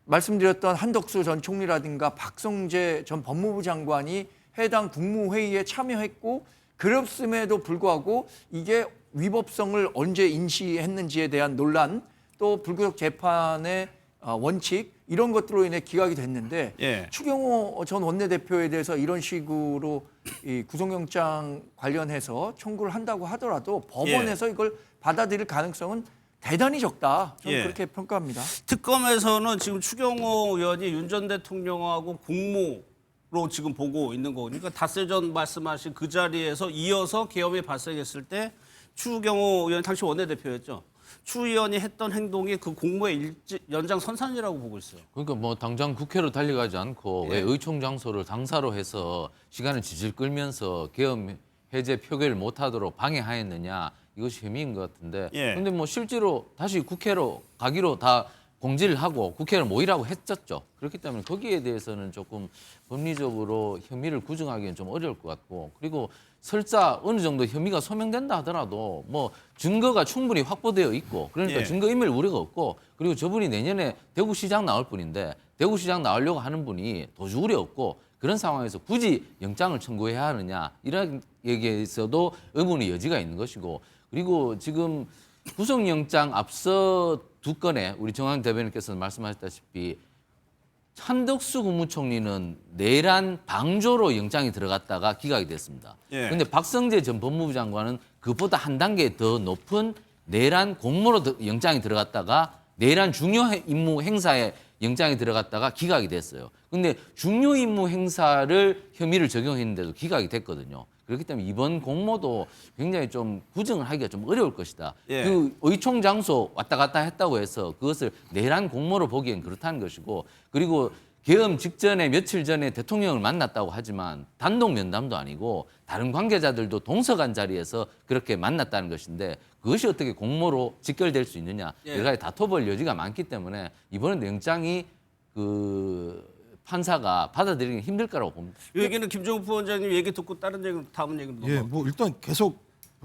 말씀드렸던 한덕수 전 총리라든가 박성재 전 법무부 장관이 해당 국무회의에 참여했고 그랬음에도 불구하고 이게 위법성을 언제 인지했는지에 대한 논란, 또 불구속 재판의 원칙 이런 것들로 인해 기각이 됐는데 예. 추경호 전 원내대표에 대해서 이런 식으로 이 구속영장 관련해서 청구를 한다고 하더라도 법원에서 이걸 받아들일 가능성은 대단히 적다. 저는 예. 그렇게 평가합니다. 특검에서는 지금 추경호 의원이 윤 전 대통령하고 공모로 지금 보고 있는 거니까 닷새 전 말씀하신 그 자리에서 이어서 계엄이 발생했을 때 추경호 의원 당시 원내대표였죠. 추 의원이 했던 행동이 그 공모의 연장선상이라고 보고 있어요. 그러니까 뭐 당장 국회로 달려가지 않고 예. 왜 의총 장소를 당사로 해서 시간을 질질 끌면서 계엄 해제 표결을 못하도록 방해하였느냐, 이것이 혐의인 것 같은데. 예. 그런데 뭐 실제로 다시 국회로 가기로 다 공지를 하고 국회를 모이라고 했었죠. 그렇기 때문에 거기에 대해서는 조금 법리적으로 혐의를 구정하기는 좀 어려울 것 같고, 그리고 설사 어느 정도 혐의가 소명된다 하더라도 뭐 증거가 충분히 확보되어 있고, 그러니까 예. 증거인멸 우려가 없고, 그리고 저분이 내년에 대구시장 나올 분인데 대구시장 나오려고 하는 분이 도주 우려 없고, 그런 상황에서 굳이 영장을 청구해야 하느냐, 이런 얘기에서도 의문의 여지가 있는 것이고, 그리고 지금 구속영장 앞서 두 건에 우리 정황 대변인께서 말씀하셨다시피 한덕수 국무총리는 내란 방조로 영장이 들어갔다가 기각이 됐습니다. 그런데 예. 박성재 전 법무부 장관은 그보다 한 단계 더 높은 내란 공모로 영장이 들어갔다가 내란 중요 임무 행사에 영장이 들어갔다가 기각이 됐어요. 근데 중요 임무 행사를 혐의를 적용했는데도 기각이 됐거든요. 그렇기 때문에 이번 공모도 굉장히 좀 구정을 하기가 좀 어려울 것이다. 예. 그 의총 장소 왔다 갔다 했다고 해서 그것을 내란 공모로 보기엔 그렇다는 것이고, 그리고 계엄 직전에 며칠 전에 대통령을 만났다고 하지만 단독 면담도 아니고 다른 관계자들도 동서간 자리에서 그렇게 만났다는 것인데, 그것이 어떻게 공모로 직결될 수 있느냐, 예. 여러 가지 다퉈볼 여지가 많기 때문에 이번에도 영장이 판사가 받아들이기 힘들 거라고 봅니다. 이 얘기는 김종국 부원장님 얘기 듣고 다른 얘기 다음 얘기로 넘어가. 예, 뭐 일단 계속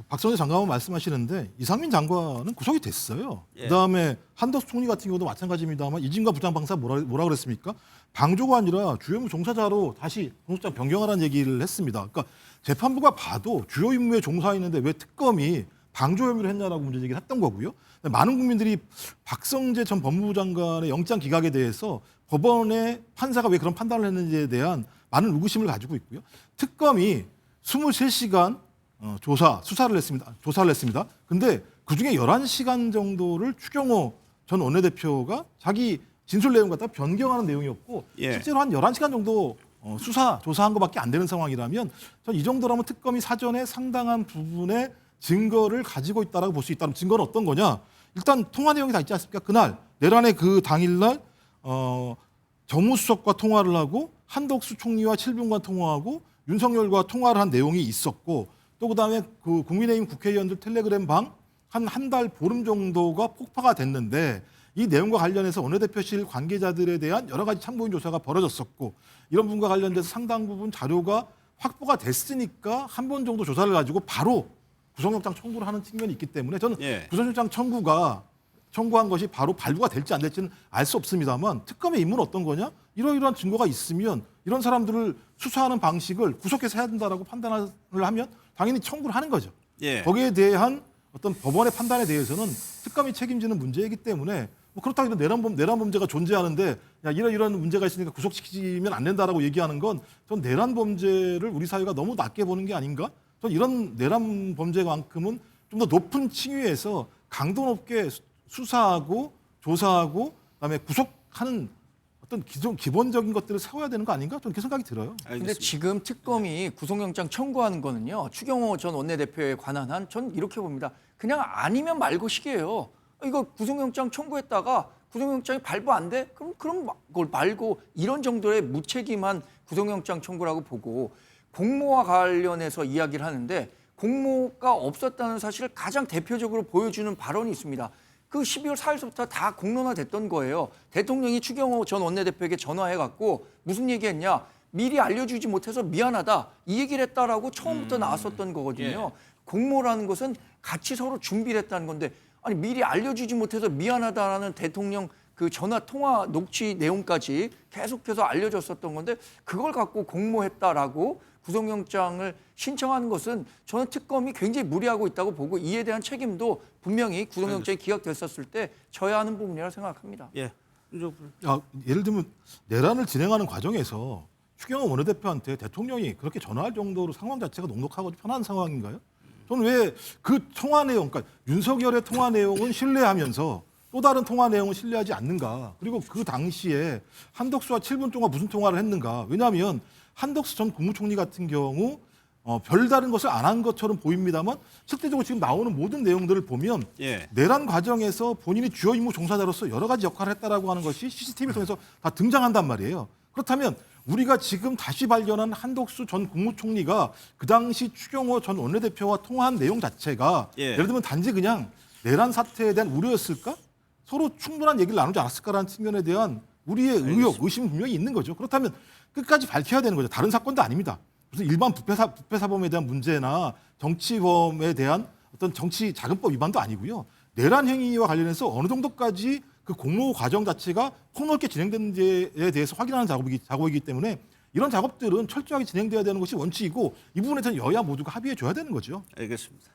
박성재 장관은 말씀하시는데 이상민 장관은 구속이 됐어요. 예. 그다음에 한덕수 총리 같은 경우도 마찬가지입니다만 이진관 부장판사 뭐라 그랬습니까? 방조가 아니라 주요 임무 종사자로 다시 공소장 변경하라는 얘기를 했습니다. 그러니까 재판부가 봐도 주요 임무에 종사했는데 왜 특검이 방조 혐의를 했냐라고 문제 제기를 했던 거고요. 많은 국민들이 박성재 전 법무부 장관의 영장 기각에 대해서 법원의 판사가 왜 그런 판단을 했는지에 대한 많은 의구심을 가지고 있고요. 특검이 23시간 조사를 했습니다. 근데 그중에 11시간 정도를 추경호 전 원내대표가 자기 진술 내용 갖다 변경하는 내용이었고, 예. 실제로 한 11시간 정도 조사한 것밖에 안 되는 상황이라면 전 이 정도라면 특검이 사전에 상당한 부분의 증거를 가지고 있다라고 볼 수 있다는. 증거는 어떤 거냐? 일단 통화 내용이 다 있지 않습니까? 그날 내란의 그 당일날 정무수석과 통화를 하고 한덕수 총리와 7분간 통화하고 윤석열과 통화를 한 내용이 있었고, 또 그다음에 그 국민의힘 국회의원들 텔레그램 방 한 달 보름 정도가 폭파가 됐는데, 이 내용과 관련해서 원내대표실 관계자들에 대한 여러 가지 참고인 조사가 벌어졌었고, 이런 부분과 관련돼서 상당 부분 자료가 확보가 됐으니까 한 번 정도 조사를 가지고 바로 구속영장 청구를 하는 측면이 있기 때문에 저는 예. 구속영장 청구한 것이 바로 발부가 될지 안 될지는 알 수 없습니다만, 특검의 임무는 어떤 거냐? 이러이러한 증거가 있으면 이런 사람들을 수사하는 방식을 구속해서 해야 된다라고 판단을 하면 당연히 청구를 하는 거죠. 예. 거기에 대한 어떤 법원의 판단에 대해서는 특검이 책임지는 문제이기 때문에 뭐 그렇다고 해도 내란 범죄가 존재하는데 야 이런 문제가 있으니까 구속시키면 안 된다라고 얘기하는 건 전 내란 범죄를 우리 사회가 너무 낮게 보는 게 아닌가? 전 이런 내란 범죄만큼은 좀 더 높은 층위에서 강도 높게 수사하고 조사하고 그다음에 구속하는 어떤 기본적인 것들을 세워야 되는 거 아닌가? 저는 그렇게 생각이 들어요. 근데 지금 특검이 구속영장 청구하는 거는요. 추경호 전 원내대표에 관한 한 전 이렇게 봅니다. 그냥 아니면 말고식이에요. 이거 구속영장 청구했다가 구속영장이 발부 안 돼? 그럼 그걸 말고 이런 정도의 무책임한 구속영장 청구라고 보고 공모와 관련해서 이야기를 하는데 공모가 없었다는 사실을 가장 대표적으로 보여주는 발언이 있습니다. 그 12월 4일부터 다 공론화됐던 거예요. 대통령이 추경호 전 원내대표에게 전화해갖고 무슨 얘기했냐. 미리 알려주지 못해서 미안하다. 이 얘기를 했다라고 처음부터 나왔었던 거거든요. 공모라는 것은 같이 서로 준비를 했다는 건데 아니 미리 알려주지 못해서 미안하다라는 대통령 그 전화 통화 녹취 내용까지 계속해서 알려줬었던 건데 그걸 갖고 공모했다라고 구속영장을 신청하는 것은 저는 특검이 굉장히 무리하고 있다고 보고 이에 대한 책임도 분명히 구속영장이 기각됐었을 때 져야 하는 부분이라고 생각합니다. 예. 예를 들면 내란을 진행하는 과정에서 추경호 원내대표한테 대통령이 그렇게 전화할 정도로 상황 자체가 녹록하고 편한 상황인가요? 저는 왜 그 통화 내용, 그러니까 윤석열의 통화 내용은 신뢰하면서 또 다른 통화 내용은 신뢰하지 않는가? 그리고 그 당시에 한덕수와 7분 동안 무슨 통화를 했는가? 왜냐하면 한덕수 전 국무총리 같은 경우 별다른 것을 안 한 것처럼 보입니다만 실제적으로 지금 나오는 모든 내용들을 보면 내란 과정에서 본인이 주요 임무 종사자로서 여러 가지 역할을 했다라고 하는 것이 CCTV를 통해서 다 등장한단 말이에요. 그렇다면 우리가 지금 다시 발견한 한덕수 전 국무총리가 그 당시 추경호 전 원내대표와 통화한 내용 자체가 예를 들면 단지 그냥 내란 사태에 대한 우려였을까? 서로 충분한 얘기를 나누지 않았을까라는 측면에 대한 우리의 의혹, 의심은 분명히 있는 거죠. 그렇다면 끝까지 밝혀야 되는 거죠. 다른 사건도 아닙니다. 무슨 일반 부패사범에 대한 문제나 정치범에 대한 어떤 정치자금법 위반도 아니고요. 내란 행위와 관련해서 어느 정도까지 그 공모 과정 자체가 폭넓게 진행되는지에 대해서 확인하는 작업이기 때문에 이런 작업들은 철저하게 진행돼야 되는 것이 원칙이고 이 부분에 대해서 여야 모두가 합의해 줘야 되는 거죠. 알겠습니다.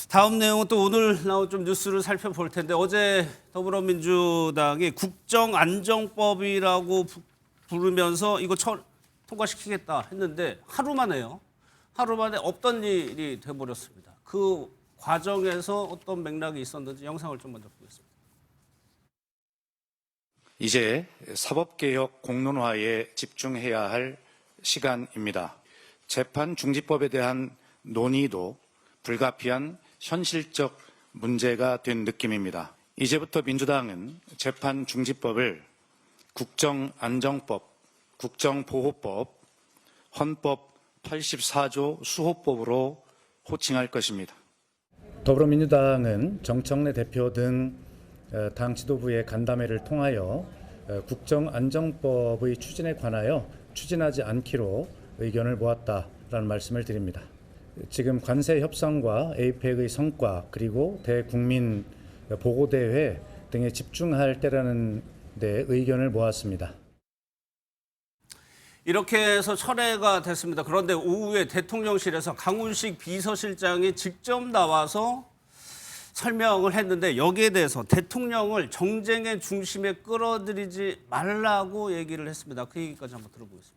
다음 내용은 또 오늘 나온 좀 뉴스를 살펴볼 텐데 어제 더불어민주당이 국정안정법이라고 부르면서 이거 통과시키겠다 했는데 하루 만에 없던 일이 돼버렸습니다. 그 과정에서 어떤 맥락이 있었는지 영상을 좀 먼저 보겠습니다. 이제 사법개혁 공론화에 집중해야 할 시간입니다. 재판중지법에 대한 논의도 불가피한 현실적 문제가 된 느낌입니다. 이제부터 민주당은 재판중지법을 국정안정법, 국정보호법, 헌법 84조 수호법으로 호칭할 것입니다. 더불어민주당은 정청래 대표 등 당 지도부의 간담회를 통하여 국정안정법의 추진에 관하여 추진하지 않기로 의견을 모았다라는 말씀을 드립니다. 지금 관세 협상과 에이펙의 성과 그리고 대국민 보고대회 등에 집중할 때라는 데 의견을 모았습니다. 이렇게 해서 철회가 됐습니다. 그런데 오후에 대통령실에서 강훈식 비서실장이 직접 나와서 설명을 했는데 여기에 대해서 대통령을 정쟁의 중심에 끌어들이지 말라고 얘기를 했습니다. 그 얘기까지 한번 들어보겠습니다.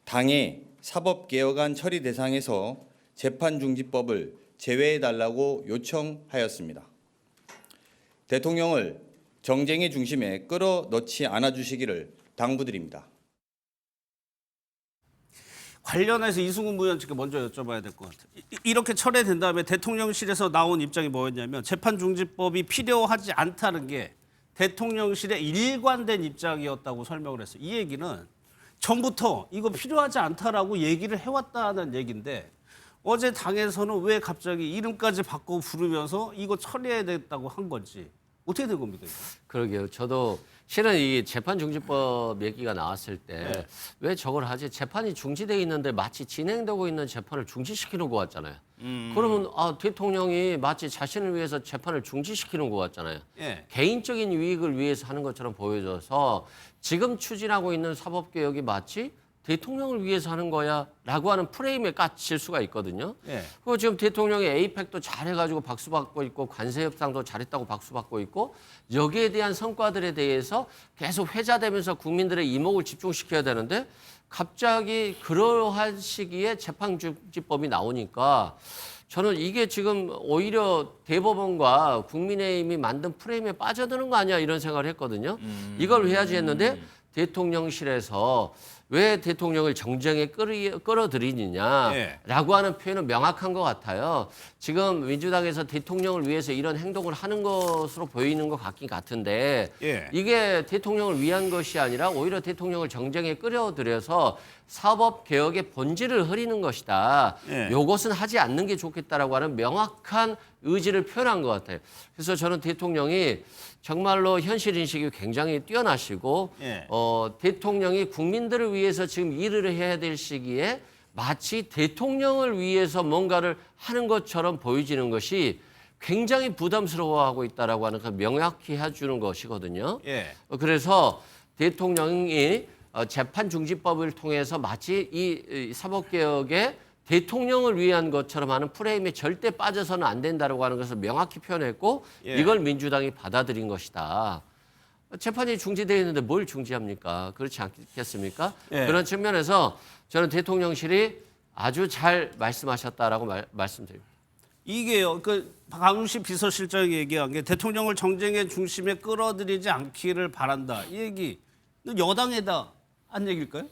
당의 사법개혁안 처리 대상에서 재판중지법을 제외해달라고 요청하였습니다. 대통령을 정쟁의 중심에 끌어넣지 않아주시기를 당부드립니다. 관련해서 이승훈 부위원장께 먼저 여쭤봐야 될 것 같아요. 이렇게 철회된 다음에 대통령실에서 나온 입장이 뭐였냐면 재판중지법이 필요하지 않다는 게 대통령실의 일관된 입장이었다고 설명을 했어요. 이 얘기는 전부터 이거 필요하지 않다라고 얘기를 해왔다는 얘기인데 어제 당에서는 왜 갑자기 이름까지 바꿔 부르면서 이거 처리해야 됐다고 한 건지 어떻게 된 겁니까? 그러게요. 저도 실은 이 재판중지법 얘기가 나왔을 때 왜 저걸 하지? 재판이 중지돼 있는데 마치 진행되고 있는 재판을 중지시키는 것 같잖아요. 그러면 대통령이 마치 자신을 위해서 재판을 중지시키는 것 같잖아요. 개인적인 유익을 위해서 하는 것처럼 보여져서 지금 추진하고 있는 사법개혁이 마치 대통령을 위해서 하는 거야 라고 하는 프레임에 갇힐 수가 있거든요. 예. 그리고 지금 대통령이 에이펙도 잘해가지고 박수받고 있고 관세협상도 잘했다고 박수받고 있고 여기에 대한 성과들에 대해서 계속 회자되면서 국민들의 이목을 집중시켜야 되는데 갑자기 그러한 시기에 재판중지법이 나오니까 저는 이게 지금 오히려 대법원과 국민의힘이 만든 프레임에 빠져드는 거 아니야 이런 생각을 했거든요. 이걸 해야지 했는데 대통령실에서 왜 대통령을 정쟁에 끌어들이느냐라고 하는 표현은 명확한 것 같아요. 지금 민주당에서 대통령을 위해서 이런 행동을 하는 것으로 보이는 것 같긴 같은데 예. 이게 대통령을 위한 것이 아니라 오히려 대통령을 정쟁에 끌어들여서 사법개혁의 본질을 흐리는 것이다. 예. 요것은 하지 않는 게 좋겠다라고 하는 명확한 의지를 표현한 것 같아요. 그래서 저는 대통령이 정말로 현실 인식이 굉장히 뛰어나시고 예. 대통령이 국민들을 위해서 지금 일을 해야 될 시기에 마치 대통령을 위해서 뭔가를 하는 것처럼 보여지는 것이 굉장히 부담스러워하고 있다라고 하는 걸 명확히 해주는 것이거든요. 예. 그래서 대통령이 재판중지법을 통해서 마치 이 사법개혁에 대통령을 위한 것처럼 하는 프레임에 절대 빠져서는 안 된다라고 하는 것을 명확히 표현했고 예. 이걸 민주당이 받아들인 것이다. 재판이 중지되어 있는데 뭘 중지합니까? 그렇지 않겠습니까? 예. 그런 측면에서 저는 대통령실이 아주 잘 말씀하셨다라고 말씀드립니다. 이게요. 그 박광식 비서실장이 얘기한 게 대통령을 정쟁의 중심에 끌어들이지 않기를 바란다. 이 얘기 여당에다 한 얘기일까요?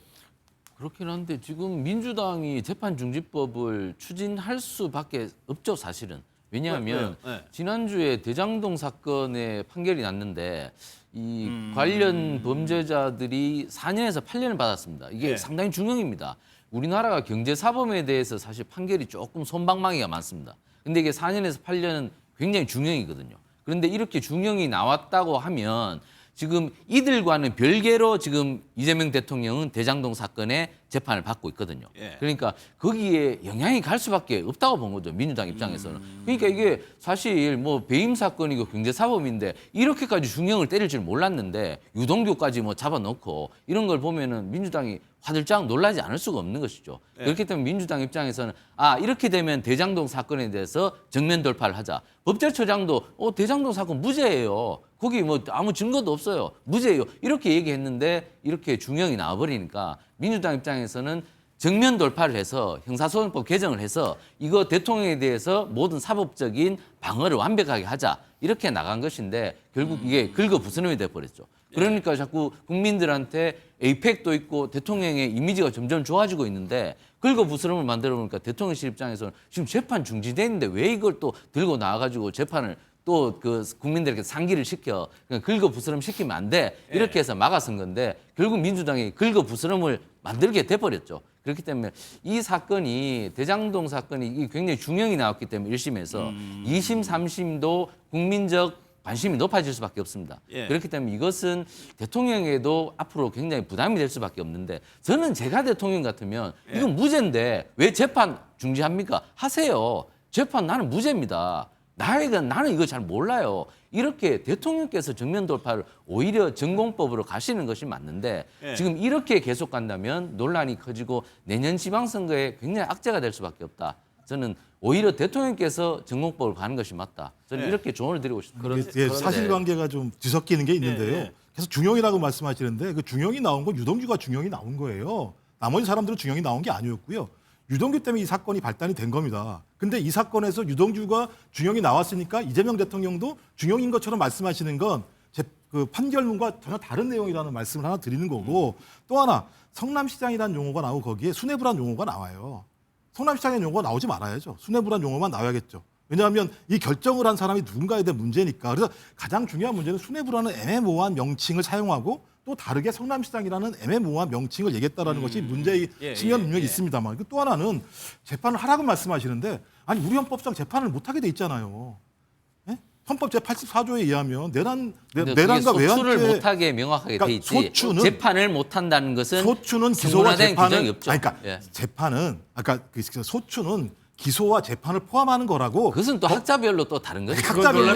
그렇긴 한데 지금 민주당이 재판중지법을 추진할 수밖에 없죠, 사실은. 왜냐하면 네. 지난주에 대장동 사건의 판결이 났는데 이 관련 범죄자들이 4년에서 8년을 받았습니다. 이게 네. 상당히 중형입니다. 우리나라가 경제사범에 대해서 사실 판결이 조금 솜방망이가 많습니다. 근데 이게 4년에서 8년은 굉장히 중형이거든요. 그런데 이렇게 중형이 나왔다고 하면 지금 이들과는 별개로 지금 이재명 대통령은 대장동 사건의 재판을 받고 있거든요. 예. 그러니까 거기에 영향이 갈 수밖에 없다고 본 거죠. 민주당 입장에서는. 그러니까 이게 사실 뭐 배임 사건이고 경제사범인데 이렇게까지 중형을 때릴 줄 몰랐는데 유동규까지 뭐 잡아놓고 이런 걸 보면은 민주당이 화들짝 놀라지 않을 수가 없는 것이죠. 예. 그렇기 때문에 민주당 입장에서는 이렇게 되면 대장동 사건에 대해서 정면 돌파를 하자. 법제처장도 대장동 사건 무죄예요. 거기 뭐 아무 증거도 없어요. 무죄예요. 이렇게 얘기했는데 이렇게 중형이 나와버리니까 민주당 입장에서는 정면 돌파를 해서 형사소송법 개정을 해서 이거 대통령에 대해서 모든 사법적인 방어를 완벽하게 하자. 이렇게 나간 것인데 결국 이게 긁어부스럼이 돼버렸죠. 그러니까 자꾸 국민들한테 에이펙도 있고 대통령의 이미지가 점점 좋아지고 있는데 긁어부스럼을 만들어 보니까 대통령실 입장에서는 지금 재판 중지돼 있는데 왜 이걸 또 들고 나와가지고 재판을 또 그 국민들에게 상기를 시켜 그냥 긁어부스럼 시키면 안 돼 이렇게 해서 막아선 건데 결국 민주당이 긁어부스럼을 만들게 돼버렸죠. 그렇기 때문에 이 사건이 대장동 사건이 이게 굉장히 중형이 나왔기 때문에 1심에서 2심, 3심도 국민적 관심이 높아질 수밖에 없습니다. 예. 그렇기 때문에 이것은 대통령에도 앞으로 굉장히 부담이 될 수밖에 없는데 저는 제가 대통령 같으면 이건 무죄인데 왜 재판 중지합니까? 하세요. 재판 나는 무죄입니다. 나는 이거 잘 몰라요. 이렇게 대통령께서 정면 돌파를 오히려 전공법으로 가시는 것이 맞는데 예. 지금 이렇게 계속 간다면 논란이 커지고 내년 지방선거에 굉장히 악재가 될 수밖에 없다. 저는 오히려 대통령께서 전공법을 가는 것이 맞다. 저는 예. 이렇게 조언을 드리고 싶습니다. 예, 사실관계가 좀 뒤섞이는 게 있는데요. 예, 예. 계속 중형이라고 말씀하시는데 그 중형이 나온 건 유동규가 중형이 나온 거예요. 나머지 사람들은 중형이 나온 게 아니었고요. 유동규 때문에 이 사건이 발단이 된 겁니다. 근데 이 사건에서 유동규가 중형이 나왔으니까 이재명 대통령도 중형인 것처럼 말씀하시는 건 그 판결문과 전혀 다른 내용이라는 말씀을 하나 드리는 거고 또 하나 성남시장이라는 용어가 나오고 거기에 수뇌부라는 용어가 나와요. 성남시장의 용어가 나오지 말아야죠. 수뇌부라는 용어만 나와야겠죠. 왜냐하면 이 결정을 한 사람이 누군가에 대한 문제니까. 그래서 가장 중요한 문제는 수뇌부라는 애매모호한 명칭을 사용하고 또 다르게 성남시장이라는 애매모호한 명칭을 얘기했다라는 것이 문제의 측면 분명히 있습니다만 또 하나는 재판을 하라고 말씀하시는데 아니 우리 헌법상 재판을 못하게 돼 있잖아요. 예? 헌법 제84조에 의하면 내란과 외환죄 소추를 못하게 명확하게 돼 있지. 소추는 재판을 못한다는 것은 소추는 기소와 재판은 규정이 없죠. 그러니까 예. 재판은 아까 소추는 기소와 재판을 포함하는 거라고. 그것은 또 학자별로 또 다른 거죠. 학자별로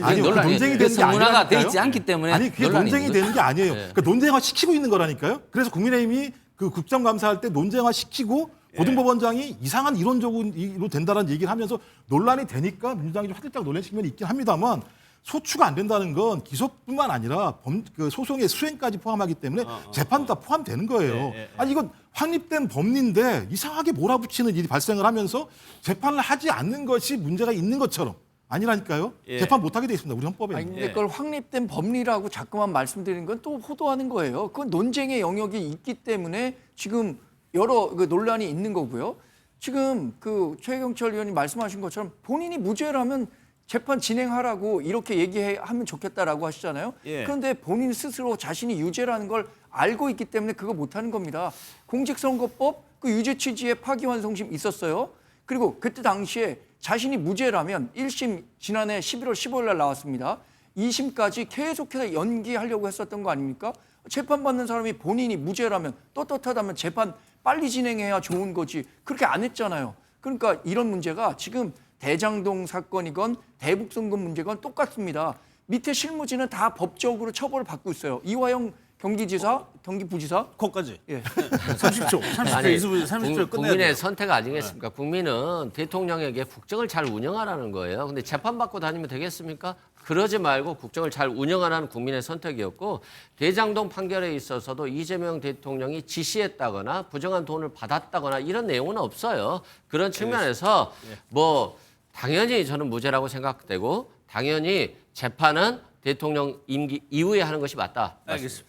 아니 논쟁이 되는 게 문화가 아니라니까요. 돼 있지 않기 때문에 아니 그게 논쟁이 되는 게 아니에요. 예. 그러니까 논쟁화 시키고 있는 거라니까요. 그래서 국민의힘이 그 국정감사할 때 논쟁화 시키고 고등법원장이 이상한 이론적으로 된다는 얘기를 하면서 논란이 되니까 민주당이 좀 화들짝 놀란 측면이 있긴 합니다만 소추가 안 된다는 건 기소뿐만 아니라 그 소송의 수행까지 포함하기 때문에 재판도 다 포함되는 거예요. 아니 이건 확립된 법리인데 이상하게 몰아붙이는 일이 발생을 하면서 재판을 하지 않는 것이 문제가 있는 것처럼 아니라니까요. 재판 못하게 돼 있습니다. 우리 헌법에. 아니 근데 그걸 확립된 법리라고 자꾸만 말씀드리는 건 또 호도하는 거예요. 그건 논쟁의 영역이 있기 때문에 지금 여러 그 논란이 있는 거고요. 지금 그 최경철 의원이 말씀하신 것처럼 본인이 무죄라면 재판 진행하라고 이렇게 얘기하면 좋겠다라고 하시잖아요. 그런데 본인 스스로 자신이 유죄라는 걸 알고 있기 때문에 그거 못하는 겁니다. 공직선거법 그 유죄 취지의 파기환송심 있었어요. 그리고 그때 당시에 자신이 무죄라면 1심 지난해 11월 15일 날 나왔습니다. 2심까지 계속해서 연기하려고 했었던 거 아닙니까? 재판받는 사람이 본인이 무죄라면 떳떳하다면 재판 빨리 진행해야 좋은 거지. 그렇게 안 했잖아요. 그러니까 이런 문제가 지금 대장동 사건이건 대북송금 문제건 똑같습니다. 밑에 실무진은 다 법적으로 처벌을 받고 있어요. 이화영 경기지사, 경기부지사. 거기까지. 네. 30초. 30초 끝내야 국민의 돼요. 선택 아니겠습니까? 국민은 대통령에게 국정을 잘 운영하라는 거예요. 근데 재판 받고 다니면 되겠습니까? 그러지 말고 국정을 잘 운영하라는 국민의 선택이었고 대장동 판결에 있어서도 이재명 대통령이 지시했다거나 부정한 돈을 받았다거나 이런 내용은 없어요. 그런 측면에서 뭐 당연히 저는 무죄라고 생각되고 당연히 재판은 대통령 임기 이후에 하는 것이 맞다. 알겠습니다.